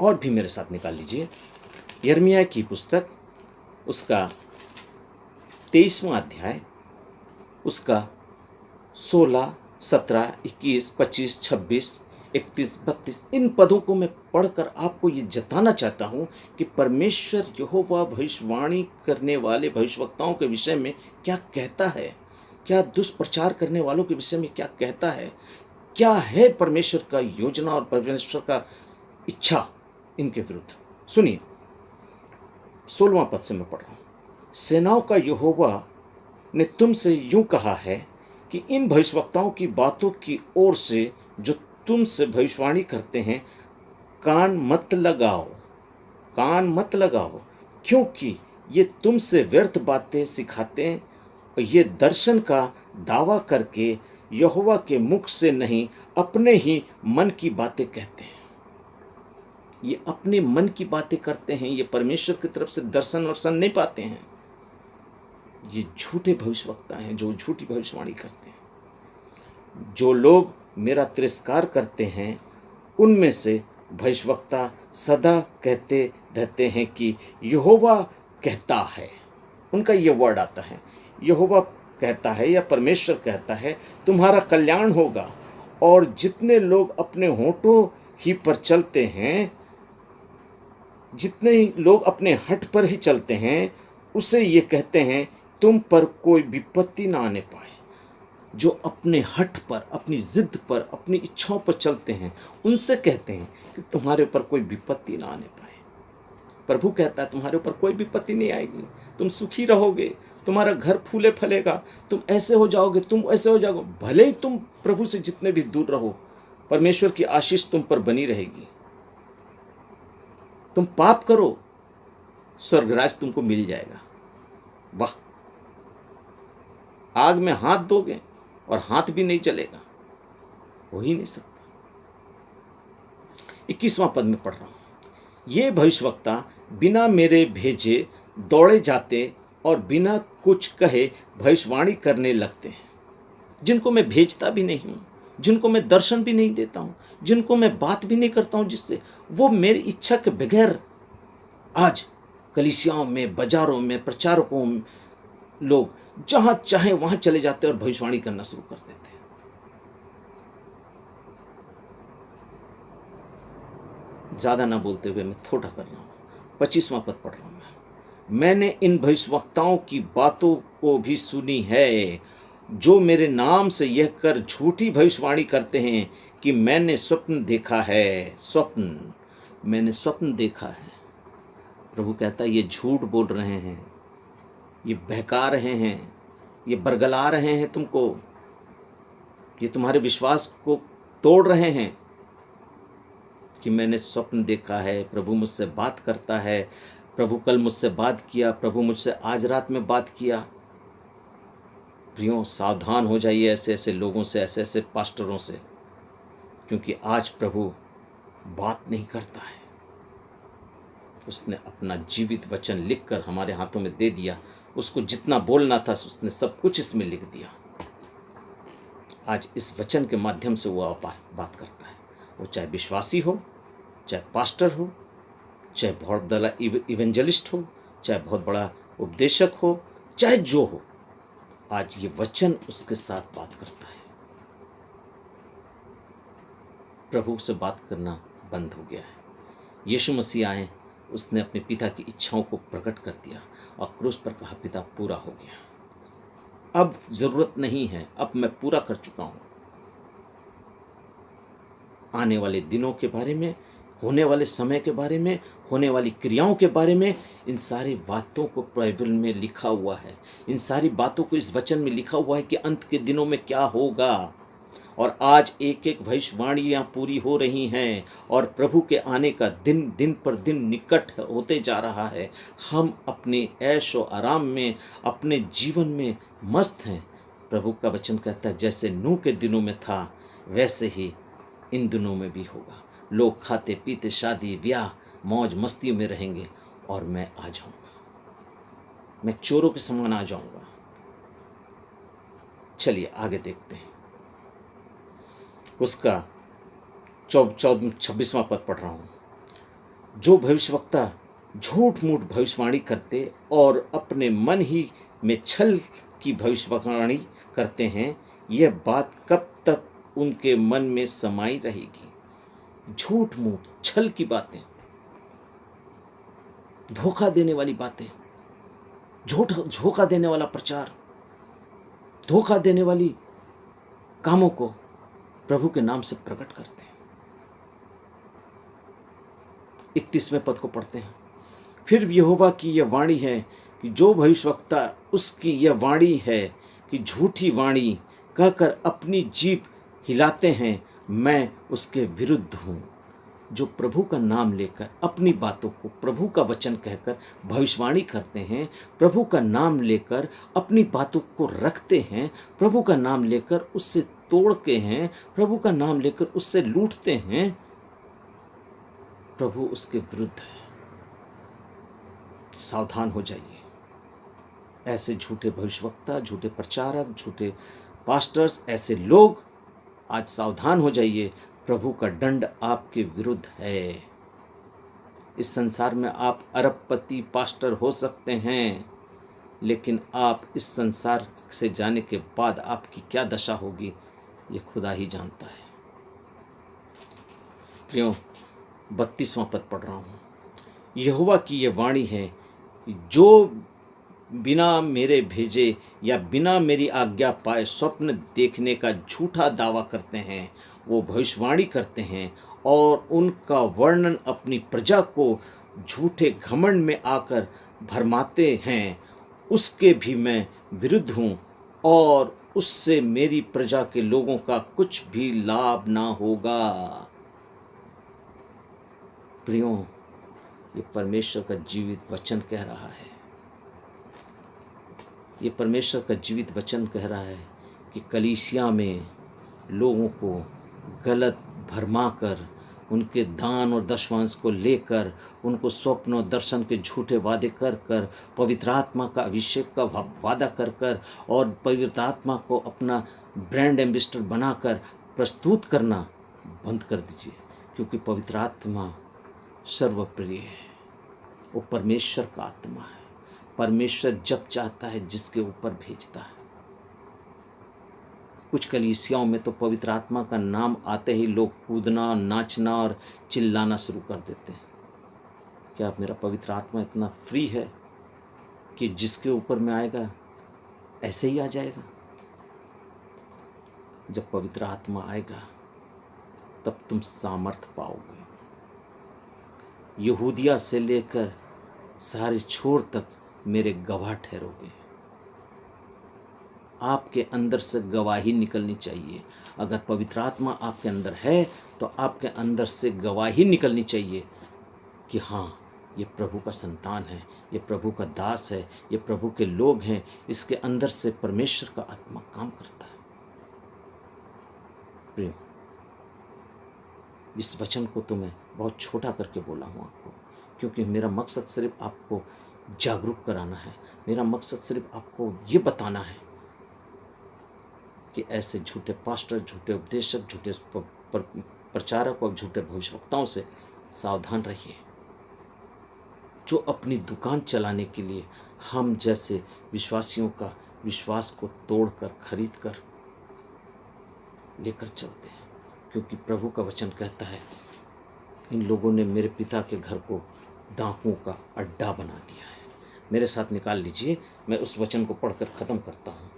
और भी मेरे साथ निकाल लीजिए, यिर्मयाह की पुस्तक, उसका 23वां अध्याय, उसका 16, 17, 21, 25, 26, 31, 32, इन पदों को मैं पढ़कर आपको ये जताना चाहता हूँ कि परमेश्वर यहोवा भविष्यवाणी करने वाले भविष्यवक्ताओं के विषय में क्या कहता है, क्या दुष्प्रचार करने वालों के विषय में क्या कहता है, क्या है परमेश्वर का योजना और परमेश्वर का इच्छा इनके विरुद्ध। सुनिए, 16वां पद से मैं पढ़ रहा हूँ। सेनाओं का यहोवा ने तुमसे यूं कहा है कि इन भविष्यवक्ताओं की बातों की ओर से जो तुमसे भविष्यवाणी करते हैं कान मत लगाओ, क्योंकि ये तुमसे व्यर्थ बातें सिखाते हैं और ये दर्शन का दावा करके यहोवा के मुख से नहीं अपने ही मन की बातें कहते हैं। ये अपने मन की बातें करते हैं, ये परमेश्वर की तरफ से दर्शन वर्शन नहीं पाते हैं। ये झूठे भविष्यवक्ता हैं जो झूठी भविष्यवाणी करते हैं। जो लोग मेरा तिरस्कार करते हैं उनमें से भविष्यवक्ता सदा कहते रहते हैं कि यहोवा कहता है। उनका ये वर्ड आता है, यहोवा कहता है या परमेश्वर कहता है तुम्हारा कल्याण होगा। और जितने लोग अपने होठों ही पर चलते हैं, जितने लोग अपने हठ पर ही चलते हैं, उसे ये कहते हैं तुम पर कोई विपत्ति ना आने पाए। जो अपने हठ पर, अपनी जिद पर, अपनी इच्छाओं पर चलते हैं, उनसे कहते हैं कि तुम्हारे ऊपर कोई विपत्ति ना आने पाए। प्रभु कहता है तुम्हारे ऊपर कोई विपत्ति नहीं आएगी, तुम सुखी रहोगे, तुम्हारा घर फूले फलेगा, तुम ऐसे हो जाओगे, तुम ऐसे हो जाओगे। भले ही तुम प्रभु से जितने भी दूर रहो, परमेश्वर की आशीष तुम पर बनी रहेगी। तुम पाप करो, स्वर्गराज तुमको मिल जाएगा। वाह! आग में हाथ दोगे और हाथ भी नहीं जलेगा, हो ही नहीं सकता। 21वां पद में पढ़ रहा हूं, ये भविष्यवक्ता बिना मेरे भेजे दौड़े जाते और बिना कुछ कहे भविष्यवाणी करने लगते हैं, जिनको मैं भेजता भी नहीं हूं, जिनको मैं दर्शन भी नहीं देता हूं, जिनको मैं बात भी नहीं करता हूं, जिससे वो मेरी इच्छा के बगैर आज कलीसियाओं में, बाजारों में, प्रचारकों में लोग जहां चाहे वहां चले जाते और भविष्यवाणी करना शुरू कर देते हैं। ज़्यादा ना बोलते हुए मैं थोड़ा कर रहा हूँ। 25वां पद पढ़ रहा हूँ मैं। मैंने इन भविष्यवक्ताओं की बातों को भी सुनी है, जो मेरे नाम से यह कर झूठी भविष्यवाणी करते हैं कि मैंने स्वप्न देखा है। स्वप्न, मैंने स्वप्न देखा है। प्रभु कहता है ये झूठ बोल रहे हैं, ये बहका रहे हैं, ये बरगला रहे हैं तुमको, ये तुम्हारे विश्वास को तोड़ रहे हैं कि मैंने स्वप्न देखा है, प्रभु मुझसे बात करता है, प्रभु कल मुझसे बात किया, प्रभु मुझसे आज रात में बात किया। प्रियो, सावधान हो जाइए ऐसे ऐसे लोगों से, ऐसे ऐसे पास्टरों से, क्योंकि आज प्रभु बात नहीं करता है। उसने अपना जीवित वचन लिखकर हमारे हाथों में दे दिया। उसको जितना बोलना था उसने सब कुछ इसमें लिख दिया। आज इस वचन के माध्यम से वो बात करता है। वो चाहे विश्वासी हो, चाहे पास्टर हो, चाहे बहुत बड़ा इवेंजलिस्ट हो, चाहे बहुत बड़ा उपदेशक हो, चाहे जो हो, आज ये वचन उसके साथ बात करता है। प्रभु से बात करना बंद हो गया है। यीशु मसीह आए, उसने अपने पिता की इच्छाओं को प्रकट कर दिया और क्रूस पर कहा पिता पूरा हो गया, अब जरूरत नहीं है, अब मैं पूरा कर चुका हूं। आने वाले दिनों के बारे में, होने वाले समय के बारे में, होने वाली क्रियाओं के बारे में, इन सारी बातों को बाइबल में लिखा हुआ है। इन सारी बातों को इस वचन में लिखा हुआ है कि अंत के दिनों में क्या होगा। और आज एक एक भविष्यवाणियाँ पूरी हो रही हैं और प्रभु के आने का दिन दिन पर दिन निकट होते जा रहा है। हम अपने ऐश और आराम में, अपने जीवन में मस्त हैं। प्रभु का वचन कहता है जैसे नूह के दिनों में था वैसे ही इन दिनों में भी होगा। लोग खाते पीते, शादी ब्याह, मौज मस्तियों में रहेंगे और मैं आ जाऊंगा, मैं चोरों के समान आ जाऊंगा। चलिए आगे देखते हैं। उसका 26वां पद पढ़ रहा हूं। जो भविष्यवक्ता झूठ मूठ भविष्यवाणी करते और अपने मन ही में छल की भविष्यवाणी करते हैं, यह बात कब तक उनके मन में समाई रहेगी। झूठ मूठ, छल की बातें, धोखा देने वाली बातें, धोखा देने वाला प्रचार, धोखा देने वाली कामों को प्रभु के नाम से प्रकट करते हैं। 31वें पद को पढ़ते हैं। फिर यहोवा की यह वाणी है कि जो भविष्यवक्ता उसकी यह वाणी है कि झूठी वाणी कहकर अपनी जीभ हिलाते हैं, मैं उसके विरुद्ध हूँ। जो प्रभु का नाम लेकर अपनी बातों को प्रभु का वचन कहकर भविष्यवाणी करते हैं, प्रभु का नाम लेकर अपनी बातों को रखते हैं, प्रभु का नाम लेकर उससे तोड़ते हैं, प्रभु का नाम लेकर उससे लूटते हैं, प्रभु उसके विरुद्ध है। सावधान हो जाइए। ऐसे झूठे भविष्यवक्ता, झूठे प्रचारक, झूठे पास्टर्स, ऐसे लोग, आज सावधान हो जाइए। प्रभु का दंड आपके विरुद्ध है। इस संसार में आप अरबपति पास्टर हो सकते हैं, लेकिन आप इस संसार से जाने के बाद आपकी क्या दशा होगी ये खुदा ही जानता है। प्रियो, 32वां पद पढ़ रहा हूँ। यहोवा की यह वाणी है, जो बिना मेरे भेजे या बिना मेरी आज्ञा पाए स्वप्न देखने का झूठा दावा करते हैं, वो भविष्यवाणी करते हैं और उनका वर्णन अपनी प्रजा को झूठे घमंड में आकर भरमाते हैं, उसके भी मैं विरुद्ध हूँ और उससे मेरी प्रजा के लोगों का कुछ भी लाभ ना होगा। प्रियो, ये परमेश्वर का जीवित वचन कह रहा है। ये परमेश्वर का जीवित वचन कह रहा है कि कलीसिया में लोगों को गलत भरमाकर, उनके दान और दशवांश को लेकर, उनको स्वप्न और दर्शन के झूठे वादे कर कर, पवित्र आत्मा का अभिषेक का वादा कर कर और पवित्र आत्मा को अपना ब्रांड एम्बेसडर बनाकर प्रस्तुत करना बंद कर दीजिए, क्योंकि पवित्र आत्मा सर्वप्रिय है। वो परमेश्वर का आत्मा है। परमेश्वर जब चाहता है जिसके ऊपर भेजता है। कुछ कलीसियाओं में तो पवित्र आत्मा का नाम आते ही लोग कूदना, नाचना और चिल्लाना शुरू कर देते हैं। क्या मेरा पवित्र आत्मा इतना फ्री है कि जिसके ऊपर में आएगा ऐसे ही आ जाएगा? जब पवित्र आत्मा आएगा तब तुम सामर्थ पाओगे। यहूदिया से लेकर सारे छोर तक मेरे गवाह ठहरोगे। आपके अंदर से गवाही निकलनी चाहिए। अगर पवित्र आत्मा आपके अंदर है तो आपके अंदर से गवाही निकलनी चाहिए कि हाँ, ये प्रभु का संतान है, ये प्रभु का दास है, ये प्रभु के लोग हैं। इसके अंदर से परमेश्वर का आत्मा काम करता है। प्रिय, इस वचन को तो मैं बहुत छोटा करके बोला हूँ आपको, क्योंकि मेरा मकसद सिर्फ आपको जागरूक कराना है। मेरा मकसद सिर्फ आपको ये बताना है कि ऐसे झूठे पास्टर, झूठे उपदेशक, झूठे प्रचारक और झूठे भविष्यवक्ताओं से सावधान रहिए, जो अपनी दुकान चलाने के लिए हम जैसे विश्वासियों का विश्वास को तोड़कर, खरीद कर लेकर चलते हैं। क्योंकि प्रभु का वचन कहता है, इन लोगों ने मेरे पिता के घर को डाकुओं का अड्डा बना दिया है। मेरे साथ निकाल लीजिए, मैं उस वचन को पढ़कर ख़त्म करता हूँ।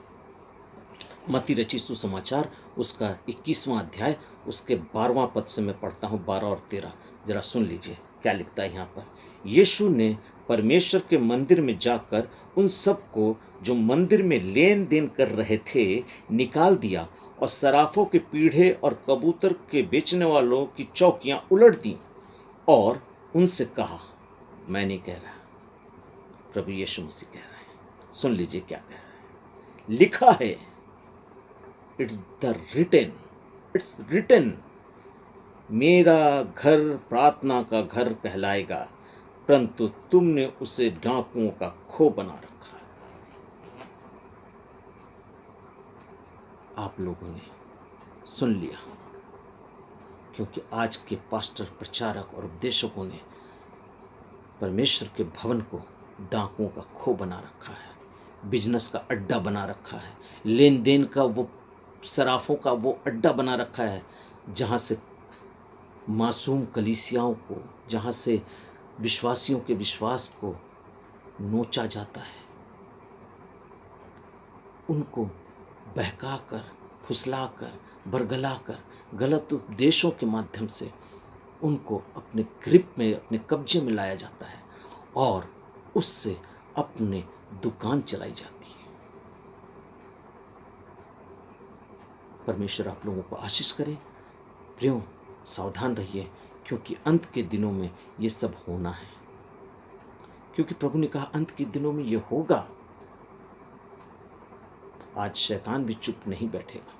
मत्ती रचित सुसमाचार उसका 21वां अध्याय उसके 12वां पद से मैं पढ़ता हूँ, 12 और 13। जरा सुन लीजिए क्या लिखता है यहाँ पर। यीशु ने परमेश्वर के मंदिर में जाकर उन सब को जो मंदिर में लेन देन कर रहे थे निकाल दिया और सराफों के पीढ़े और कबूतर के बेचने वालों की चौकियाँ उलट दी और उनसे कहा, मैं नहीं कह रहा, प्रभु यीशु मसीह कह रहा है। सुन लीजिए क्या कह रहा है। लिखा है, इट्स रिटन, मेरा घर प्रार्थना का घर कहलाएगा, परंतु तुमने उसे डाकुओं का खो बना रखा है। आप लोगों ने सुन लिया, क्योंकि आज के पास्टर, प्रचारक और उपदेशकों ने परमेश्वर के भवन को डाकुओं का खो बना रखा है, बिजनेस का अड्डा बना रखा है, लेन देन का वो सराफों का वो अड्डा बना रखा है, जहाँ से मासूम कलीसियाओं को, जहाँ से विश्वासियों के विश्वास को नोचा जाता है, उनको बहकाकर, फुसलाकर, बरगलाकर, गलत उपदेशों के माध्यम से उनको अपने ग्रिप में, अपने कब्जे में लाया जाता है और उससे अपने दुकान चलाई जाती है। परमेश्वर आप लोगों को आशीष करे। प्रियो, सावधान रहिए, क्योंकि अंत के दिनों में ये सब होना है। क्योंकि प्रभु ने कहा अंत के दिनों में ये होगा। आज शैतान भी चुप नहीं बैठेगा,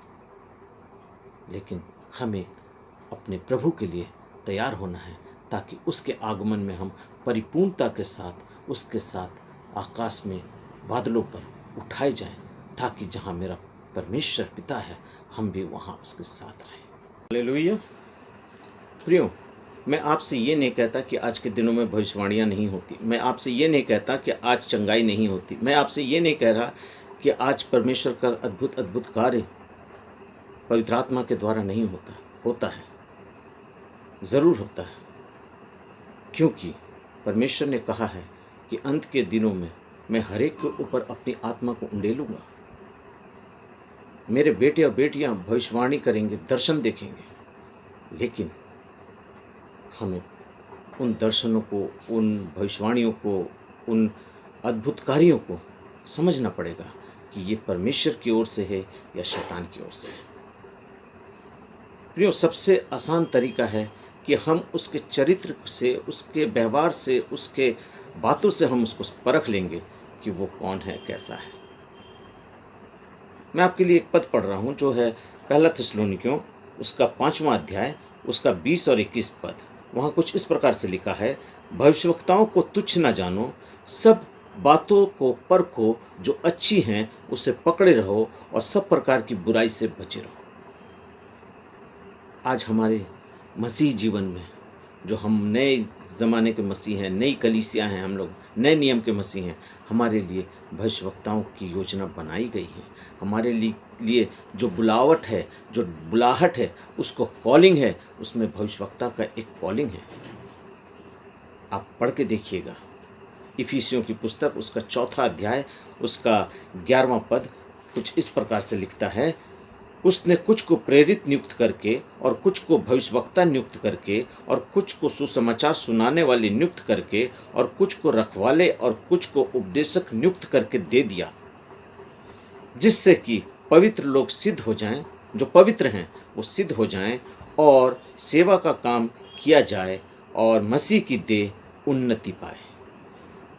लेकिन हमें अपने प्रभु के लिए तैयार होना है, ताकि उसके आगमन में हम परिपूर्णता के साथ उसके साथ आकाश में बादलों पर उठाए जाएं, ताकि जहां मेरा परमेश्वर पिता है हम भी वहां उसके साथ रहें। हालेलुया। प्रियो, मैं आपसे ये नहीं कहता कि आज के दिनों में भविष्यवाणियाँ नहीं होती। मैं आपसे ये नहीं कहता कि आज चंगाई नहीं होती। मैं आपसे ये नहीं कह रहा कि आज परमेश्वर का अद्भुत अद्भुत कार्य पवित्र आत्मा के द्वारा नहीं होता। होता है, ज़रूर होता है, क्योंकि परमेश्वर ने कहा है कि अंत के दिनों में मैं हर एक के ऊपर अपनी आत्मा को उंडेलूँगा। मेरे बेटे और बेटियां भविष्यवाणी करेंगे, दर्शन देखेंगे, लेकिन हमें उन दर्शनों को, उन भविष्यवाणियों को, उन अद्भुत कार्यों को समझना पड़ेगा कि ये परमेश्वर की ओर से है या शैतान की ओर से है। प्रियो, सबसे आसान तरीका है कि हम उसके चरित्र से, उसके व्यवहार से, उसके बातों से हम उसको परख लेंगे कि वो कौन है, कैसा है। मैं आपके लिए एक पद पढ़ रहा हूँ जो है पहला थिस्सलुनीकियों उसका 5वां अध्याय उसका 20 और 21 पद। वहाँ कुछ इस प्रकार से लिखा है, भविष्यवक्ताओं को तुच्छ न जानो, सब बातों को परखो, जो अच्छी हैं उसे पकड़े रहो और सब प्रकार की बुराई से बचे रहो। आज हमारे मसीह जीवन में जो हम नए ज़माने के मसीह हैं, नई कलीसिया हैं, हम लोग नए नियम के मसीह हैं, हमारे लिए भविष्यवक्ताओं की योजना बनाई गई है। हमारे लिए जो बुलावट है, जो बुलाहट है, उसको कॉलिंग है, उसमें भविष्यवक्ता का एक कॉलिंग है। आप पढ़ के देखिएगा इफिसियों की पुस्तक, उसका 4 अध्याय, उसका 11वां पद कुछ इस प्रकार से लिखता है, उसने कुछ को प्रेरित नियुक्त करके और कुछ को भविष्यवक्ता नियुक्त करके और कुछ को सुसमाचार सुनाने वाले नियुक्त करके और कुछ को रखवाले और कुछ को उपदेशक नियुक्त करके दे दिया, जिससे कि पवित्र लोग सिद्ध हो जाएं, जो पवित्र हैं वो सिद्ध हो जाएं और सेवा का काम किया जाए और मसीह की देह उन्नति पाए।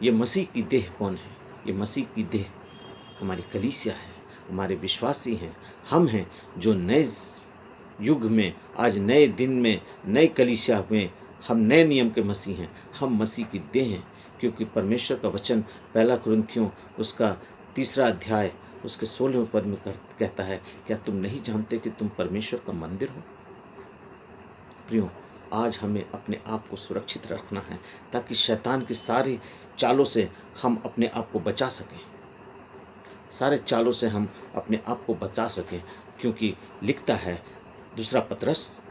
ये मसीह की देह कौन है? ये मसीह की देह हमारी कलीसिया है, हमारे विश्वासी हैं, हम हैं जो नए युग में, आज नए दिन में, नए कलीसिया में हम नए नियम के मसीह हैं, हम मसीह की देह हैं। क्योंकि परमेश्वर का वचन 1 कुरिन्थियों उसका 3 अध्याय उसके 16वें पद में कहता है, क्या तुम नहीं जानते कि तुम परमेश्वर का मंदिर हो? प्रियो, आज हमें अपने आप को सुरक्षित रखना है ताकि शैतान की सारी चालों से हम अपने आप को बचा सकें, सारे चालों से हम अपने आप को बचा सकें। क्योंकि लिखता है 2 पतरस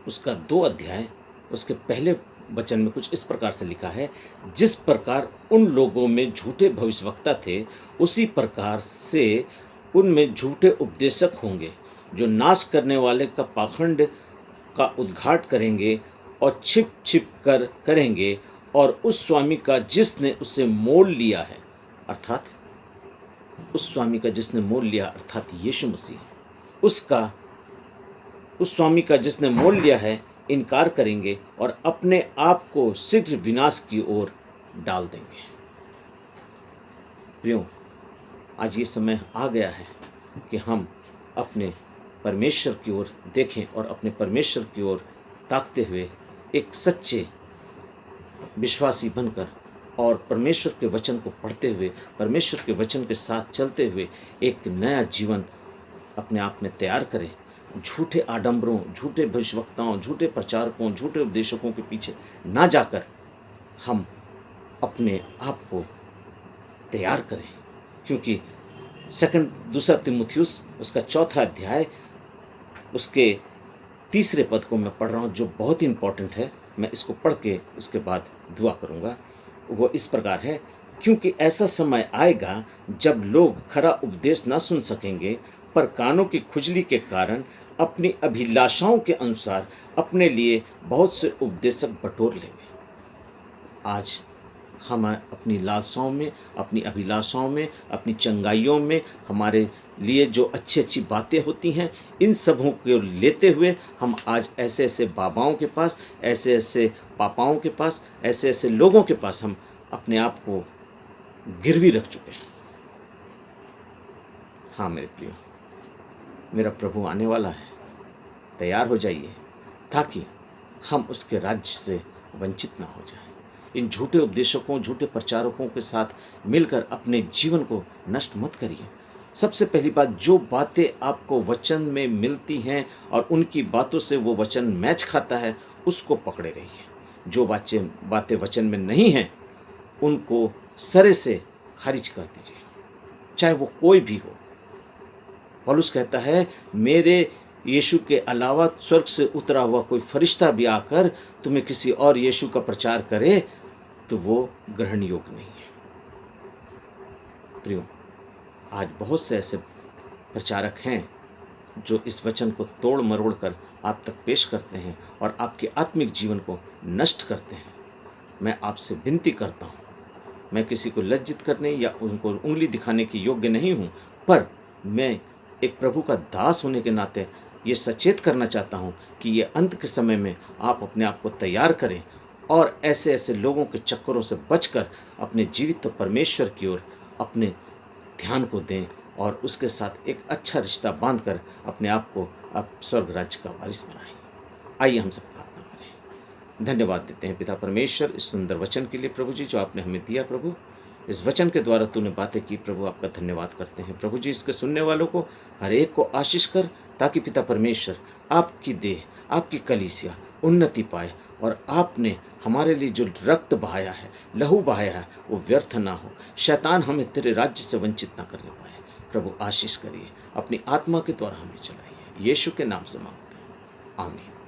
उसका 2 अध्याय उसके पहले वचन में कुछ इस प्रकार से लिखा है, जिस प्रकार उन लोगों में झूठे भविष्यवक्ता थे, उसी प्रकार से उनमें झूठे उपदेशक होंगे, जो नाश करने वाले का पाखंड का उद्घाट करेंगे और छिप छिप कर करेंगे, और उस स्वामी का जिसने उसे मोल लिया है, अर्थात उस स्वामी का जिसने मोल लिया अर्थात यीशु मसीह, उस स्वामी का जिसने मोल लिया है इनकार करेंगे और अपने आप को शीघ्र विनाश की ओर डाल देंगे। प्रियो, आज ये समय आ गया है कि हम अपने परमेश्वर की ओर देखें और अपने परमेश्वर की ओर ताकते हुए एक सच्चे विश्वासी बनकर और परमेश्वर के वचन को पढ़ते हुए, परमेश्वर के वचन के साथ चलते हुए एक नया जीवन अपने आप में तैयार करें। झूठे आडंबरों, झूठे भविष्यवक्ताओं, झूठे प्रचारकों, झूठे उपदेशकों के पीछे ना जाकर हम अपने आप को तैयार करें। क्योंकि 2 तीमुथियुस उसका 4 अध्याय उसके 3 पद को मैं पढ़ रहा हूँ, जो बहुत ही इम्पोर्टेंट है। मैं इसको पढ़ के उसके बाद दुआ करूँगा। वो इस प्रकार है, क्योंकि ऐसा समय आएगा जब लोग खरा उपदेश ना सुन सकेंगे, पर कानों की खुजली के कारण अपनी अभिलाषाओं के अनुसार अपने लिए बहुत से उपदेशक बटोर लेंगे। आज हम अपनी लालसाओं में, अपनी अभिलाषाओं में, अपनी चंगाइयों में हमारे लिए जो अच्छी अच्छी बातें होती हैं, इन सबों को लेते हुए हम आज ऐसे ऐसे बाबाओं के पास, ऐसे ऐसे पापाओं के पास, ऐसे ऐसे लोगों के पास हम अपने आप को गिरवी रख चुके हैं। हाँ मेरे प्रियो, मेरा प्रभु आने वाला है, तैयार हो जाइए ताकि हम उसके राज्य से वंचित ना हो जाएं। इन झूठे उपदेशकों, झूठे प्रचारकों के साथ मिलकर अपने जीवन को नष्ट मत करिए। सबसे पहली बात, जो बातें आपको वचन में मिलती हैं और उनकी बातों से वो वचन मैच खाता है, उसको पकड़े रहिए। जो बातें वचन में नहीं हैं, उनको सरे से खारिज कर दीजिए, चाहे वो कोई भी हो। पौलुस कहता है, मेरे यीशु के अलावा स्वर्ग से उतरा हुआ कोई फरिश्ता भी आकर तुम्हें किसी और यीशु का प्रचार करे तो वो ग्रहण योग्य नहीं है। प्रियो, आज बहुत से ऐसे प्रचारक हैं जो इस वचन को तोड़ मरोड़ कर आप तक पेश करते हैं और आपके आत्मिक जीवन को नष्ट करते हैं। मैं आपसे विनती करता हूँ, मैं किसी को लज्जित करने या उनको उंगली दिखाने के योग्य नहीं हूँ, पर मैं एक प्रभु का दास होने के नाते ये सचेत करना चाहता हूँ कि ये अंत के समय में आप अपने आप को तैयार करें और ऐसे ऐसे लोगों के चक्करों से बचकर अपने जीवित परमेश्वर की ओर अपने ध्यान को दें और उसके साथ एक अच्छा रिश्ता बांधकर अपने आप को अब स्वर्ग राज्य का वारिस बनाएं। आइए हम सब प्रार्थना करें। धन्यवाद देते हैं पिता परमेश्वर इस सुंदर वचन के लिए प्रभु जी, जो आपने हमें दिया। प्रभु, इस वचन के द्वारा तूने बातें की प्रभु, आपका धन्यवाद करते हैं। प्रभु जी, इसके सुनने वालों को हर एक को आशीष कर, ताकि पिता परमेश्वर आपकी देह, आपकी कलीसिया उन्नति पाए और आपने हमारे लिए जो रक्त बहाया है, लहू बहाया है, वो व्यर्थ ना हो। शैतान हमें तेरे राज्य से वंचित ना करने पाए। प्रभु आशीष करिए, अपनी आत्मा के द्वारा हमें चलाइए। यीशु के नाम से मांगते हैं, आमीन।